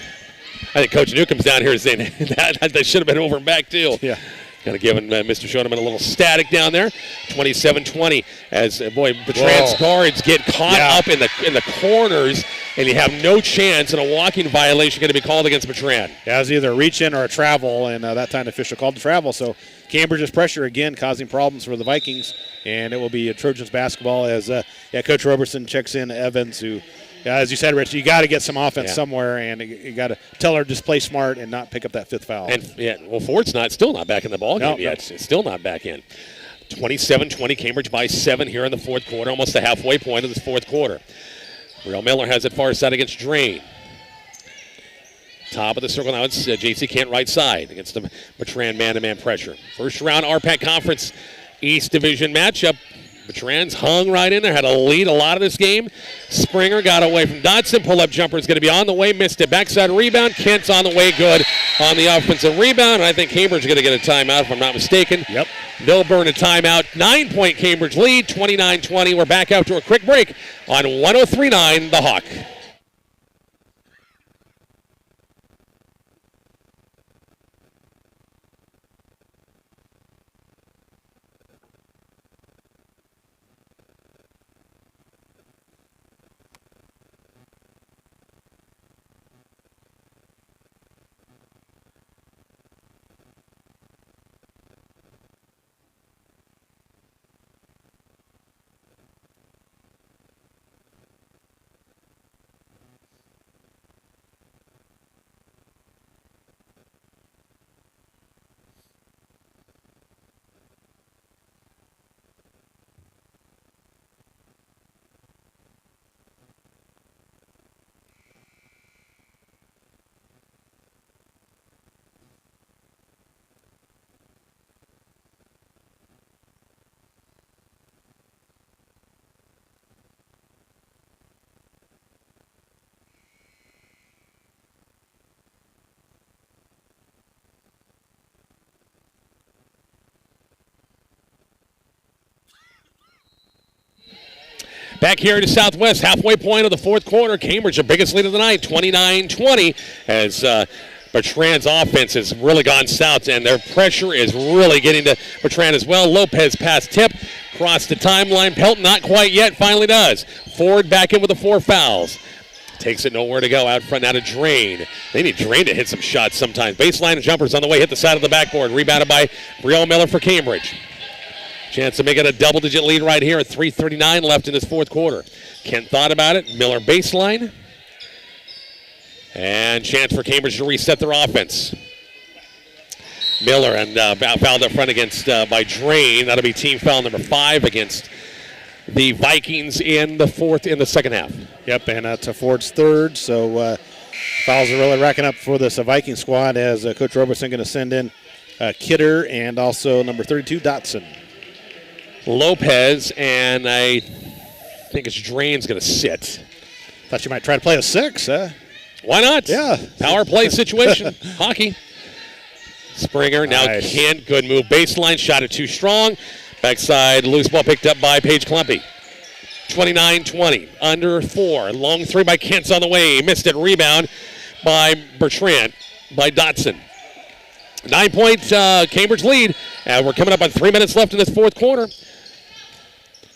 I think Coach Newcomb's down here saying that should have been over and back, too. Yeah. Kind of giving Mr. Schoenemann a little static down there. 27-20 as, Bertrand's guards get caught up in the corners, and you have no chance, and a walking violation going to be called against Bertrand. Yeah, it was either a reach-in or a travel, and that time the official called the travel. So Cambridge's pressure again causing problems for the Vikings, and it will be a Trojans basketball as Coach Roberson checks in Evans, who, as you said, Rich, you got to get some offense somewhere, and you got to tell her just play smart and not pick up that 5th foul. And Ford's still not back in the ballgame yet. It's still not back in. 27-20, Cambridge by 7 here in the fourth quarter, almost the halfway point of this fourth quarter. Real Miller has it far side against Drain. Top of the circle now, it's J.C. Kent right side against the Bertrand man-to-man pressure. First round RPAC Conference East Division matchup. Bertrand's hung right in there, had a lead a lot of this game. Springer got away from Dotson. Pull-up jumper is going to be on the way, missed it. Backside rebound. Kent's on the way, good on the offensive rebound. And I think Cambridge is going to get a timeout, if I'm not mistaken. Yep. They'll burn a timeout. 9-point Cambridge lead, 29-20. We're back after a quick break on 103.9 The Hawk. Back here to Southwest, halfway point of the fourth quarter. Cambridge, the biggest lead of the night, 29-20, as Bertrand's offense has really gone south, and their pressure is really getting to Bertrand as well. Lopez pass tip, cross the timeline. Pelton not quite yet, finally does. Ford back in with the 4 fouls. Takes it nowhere to go. Out front now to Drain. They need Drain to hit some shots sometimes. Baseline jumpers on the way, hit the side of the backboard. Rebounded by Brielle Miller for Cambridge. Chance to make it a double-digit lead right here at 3:39 left in this fourth quarter. Kent thought about it. Miller baseline. And chance for Cambridge to reset their offense. Miller and fouled up front against by Drain. That'll be team foul number 5 against the Vikings in the second half. Yep, and that's Ford's 3rd. So fouls are really racking up for this Viking squad as Coach Roberson going to send in Kidder and also number 32, Dotson. Lopez, and I think it's Drain's going to sit. Thought you might try to play a 6, huh? Why not? Yeah. Power play situation. Hockey. Springer, now Kent, good move. Baseline, shot it too strong. Backside, loose ball picked up by Paige Klumpy. 29-20, under 4. Long 3 by Kent's on the way. Missed it. Rebound by Bertrand, by Dotson. 9-point Cambridge lead. And we're coming up on 3 minutes left in this fourth quarter.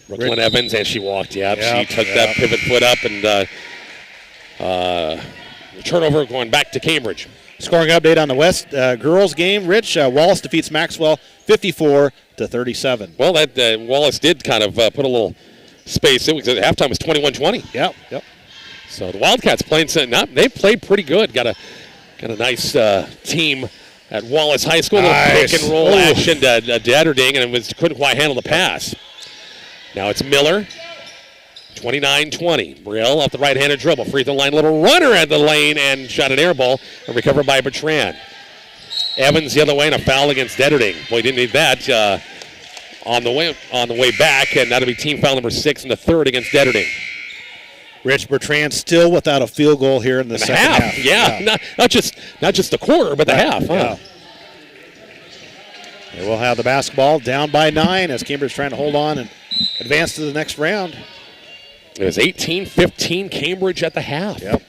Brooklyn Evans, and she walked. She took that pivot foot up, and turnover going back to Cambridge. Scoring update on the West girls game. Rich, Wallace defeats Maxwell 54-37. Well, that Wallace did kind of put a little space. It was at halftime was 21-20. Yep. So the Wildcats playing something up. They played pretty good. Got a nice team at Wallace High School. Nice. Little pick and roll action to Detterding, and couldn't quite handle the pass. Now it's Miller. 29-20. Brielle off the right-handed dribble. Free throw line, little runner at the lane and shot an air ball and recovered by Bertrand. Evans the other way and a foul against Detterding. Boy, didn't need that on the way back, and that'll be team foul number 6 in the third against Detterding. Rich Bertrand still without a field goal here in the second half. Yeah. Not just the quarter, but the half. Huh? Yeah. They will have the basketball down by 9 as Cambridge trying to hold on and advance to the next round. It was 18-15 Cambridge at the half. Yep.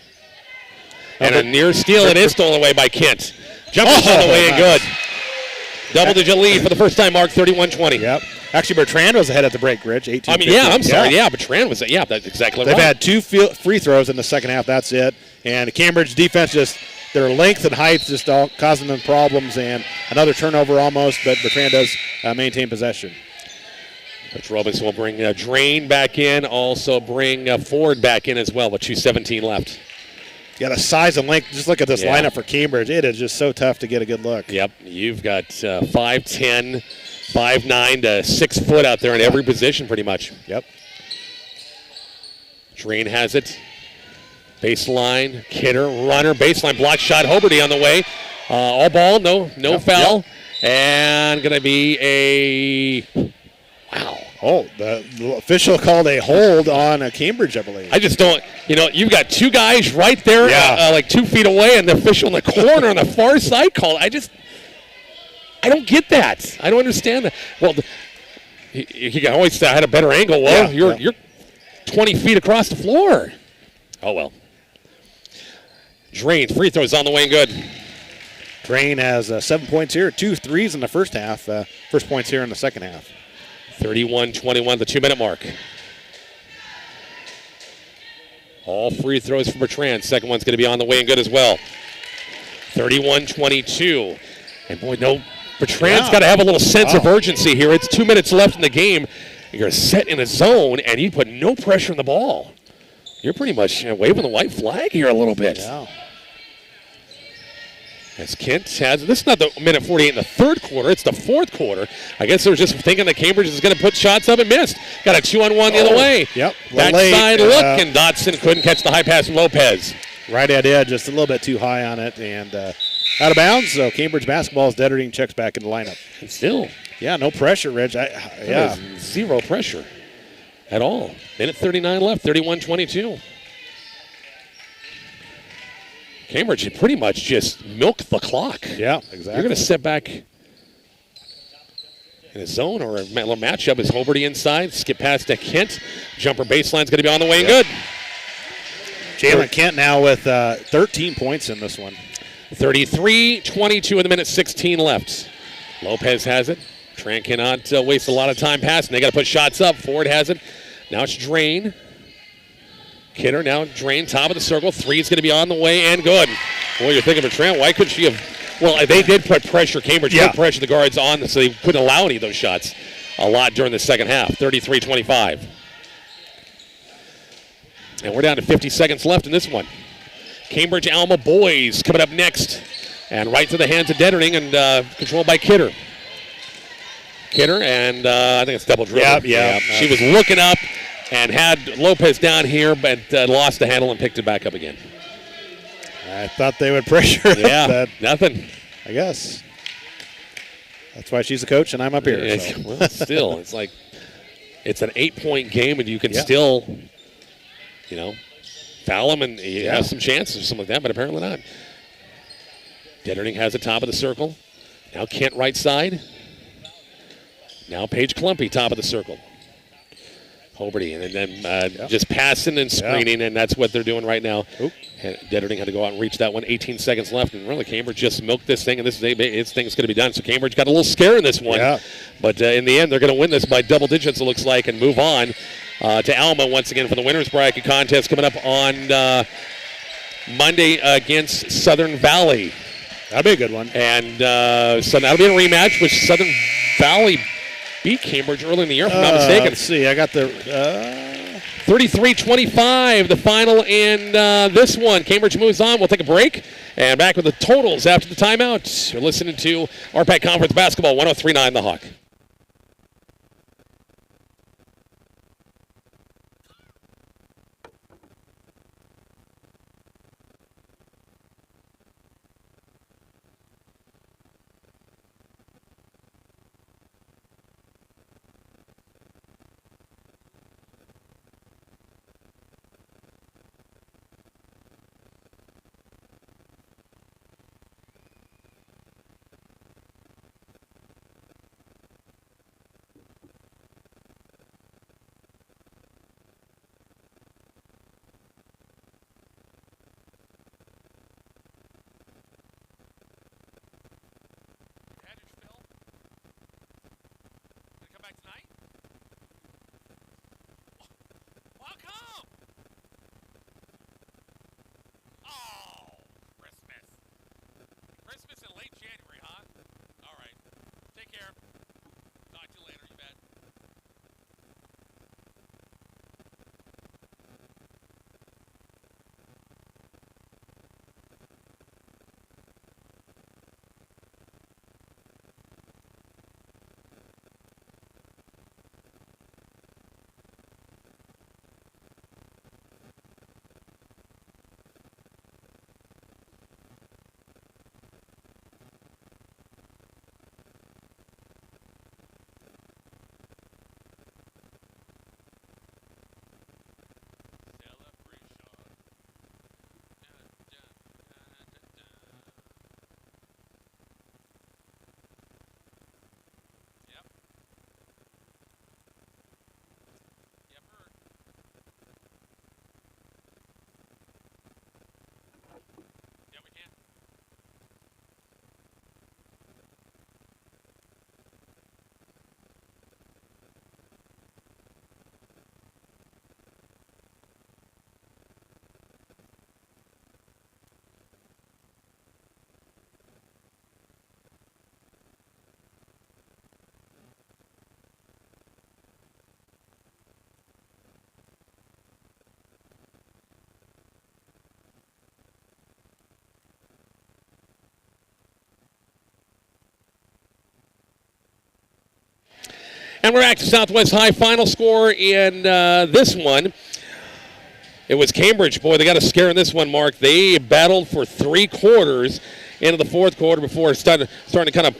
And a near steal. It is stolen away by Kent. Jumper's on the way and good. Double-digit lead for the first time, Mark, 31-20. Yep. Actually, Bertrand was ahead at the break, Rich, 18-15. I'm sorry. Yeah, Bertrand was, that's exactly right. They've had 2 free throws in the second half. That's it. And the Cambridge defense just, their length and height just all causing them problems, and another turnover almost, but Bertrand does maintain possession. Coach Robinson will bring Drain back in, also bring Ford back in as well with 2:17 left. Yeah, the size and length, just look at this lineup for Cambridge. It is just so tough to get a good look. Yep, you've got 5'10", 5'9" to 6 foot out there in every position pretty much. Yep. Drain has it. Baseline, Kidder, runner, baseline, block shot, Hoberty on the way. All ball, no foul. Yep. And going to be a... Wow. Oh, the official called a hold on Cambridge, I believe. I just don't, you've got 2 guys right there, like 2 feet away, and the official in the corner on the far side called. I don't get that. I don't understand that. Well, you can always say I had a better angle. Well, you're 20 feet across the floor. Oh, well. Drain, free throws on the way and good. Drain has 7 points here, 2 threes in the first half. First points here in the second half. 31-21, the 2-minute mark. All free throws for Bertrand. Second one's going to be on the way and good as well. 31-22. And boy, Bertrand's got to have a little sense of urgency here. It's 2 minutes left in the game. You're set in a zone, and you put no pressure on the ball. You're pretty much waving the white flag here a little bit. Yeah. As Kent has, this is not the minute 48 in the third quarter, it's the fourth quarter. I guess they were just thinking that Cambridge is going to put shots up and missed. Got a 2-on-1 the other way. Yep. Backside look, and Dotson couldn't catch the high pass from Lopez. Right at edge, just a little bit too high on it, and out of bounds. So Cambridge basketball as Detterding checks back in the lineup. And still. Yeah, no pressure, Rich. Zero pressure at all. Minute 39 left, 31-22. Cambridge had pretty much just milked the clock. Yeah, exactly. You're going to step back in a zone or a little matchup as Hoberty inside. Skip past to Kent. Jumper baseline's going to be on the way and good. Jalen Kent now with 13 points in this one. 33-22 with a minute 16 left. Lopez has it. Tran cannot waste a lot of time passing. They got to put shots up. Ford has it. Now it's Drain. Kidder now Drain, top of the circle. Three's going to be on the way and good. Boy, you're thinking of Bertrand. Why couldn't she have? Well, they did put pressure. Cambridge put pressure the guards on, so they couldn't allow any of those shots a lot during the second half. 33-25. And we're down to 50 seconds left in this one. Cambridge Alma boys coming up next. And right to the hands of Detterding and controlled by Kidder. Kidder, and I think it's double dribble. Yeah. She was looking up and had Lopez down here, but lost the handle and picked it back up again. I thought they would pressure it. Yeah, nothing. I guess. That's why she's a coach and I'm up here. So. Well, still, it's like it's an 8-point game, and you can still, foul them and you have some chances or something like that, but apparently not. Detterding has the top of the circle. Now Kent right side. Now Paige Klumpy, top of the circle. Hoberty, and then just passing and screening, and that's what they're doing right now. Detterding had to go out and reach that one. 18 seconds left, and really Cambridge just milked this thing, and this thing's going to be done. So Cambridge got a little scare in this one. Yeah. But in the end, they're going to win this by double digits, it looks like, and move on to Alma once again for the winner's bracket contest coming up on Monday against Southern Valley. That'll be a good one. And so that'll be a rematch, which Southern Valley beat Cambridge early in the year, if I'm not mistaken. Let's see. I got the 33-25, the final in this one. Cambridge moves on. We'll take a break and back with the totals after the timeout. You're listening to RPAC Conference Basketball 103.9 The Hawk. back tonight? How come? Oh, Christmas. Christmas in late January, huh? All right. Take care. Talk to you later, you bet. And we're back to Southwest High. Final score in this one. It was Cambridge. Boy, they got a scare in this one, Mark. They battled for 3 quarters into the fourth quarter before starting to kind of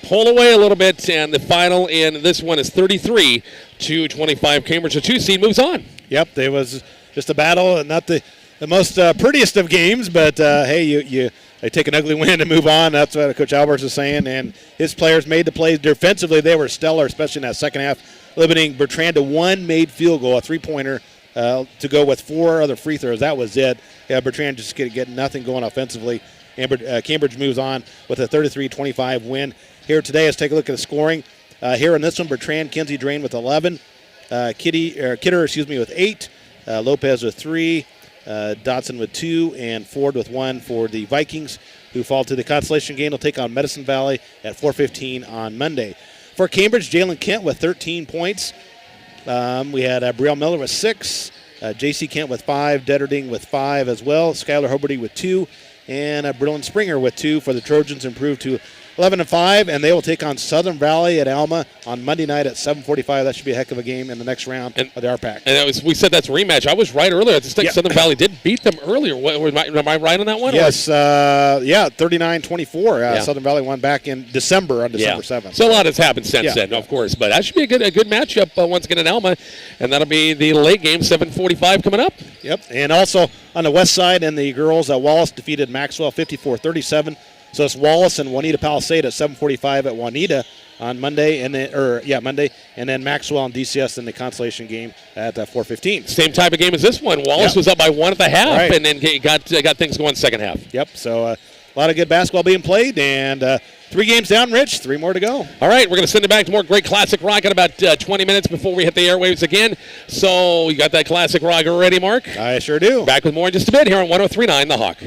pull away a little bit. And the final in this one is 33-25. Cambridge, the 2 seed, moves on. Yep, it was just a battle, and not the most prettiest of games, but hey, they take an ugly win and move on. That's what Coach Alberts is saying. And his players made the plays. Defensively, they were stellar, especially in that second half, limiting Bertrand to 1 made field goal, a 3-pointer, to go with 4 other free throws. That was it. Yeah, Bertrand just get nothing going offensively. And Cambridge moves on with a 33-25 win. Here today, let's take a look at the scoring. Here in this one, Bertrand, Kinsey Drain with 11. Kidder, with 8. Lopez with 3. Dotson with 2, and Ford with 1 for the Vikings, who fall to the consolation game. They'll take on Medicine Valley at 4:15 on Monday. For Cambridge, Jalen Kent with 13 points. We had Brielle Miller with 6, J.C. Kent with 5, Detterding with 5 as well, Skylar Hoberty with 2, and Brillen Springer with 2 for the Trojans, improved to 11-5, and they will take on Southern Valley at Alma on Monday night at 7:45. That should be a heck of a game in the next round of the RPAC. And we said that's a rematch. I was right earlier. I just think Southern Valley did beat them earlier. Am I right on that one? Yes, 39-24. Southern Valley won back in December on December 7th. So a lot has happened since then, of course. But that should be a good matchup once again in Alma, and that'll be the late game, 7:45 coming up. Yep, and also on the west side, and the girls, Wallace defeated Maxwell 54-37. So it's Wallace and Juanita Palisade at 7:45 at Juanita on Monday, and then Maxwell and DCS in the consolation game at 4:15. Same type of game as this one. Wallace was up by 1 at the half, and then got things going second half. Yep. So a lot of good basketball being played, and 3 games down, Rich. 3 more to go. All right, we're going to send it back to more great classic rock in about 20 minutes before we hit the airwaves again. So you got that classic rock ready, Mark? I sure do. Back with more in just a bit here on 103.9 The Hawk.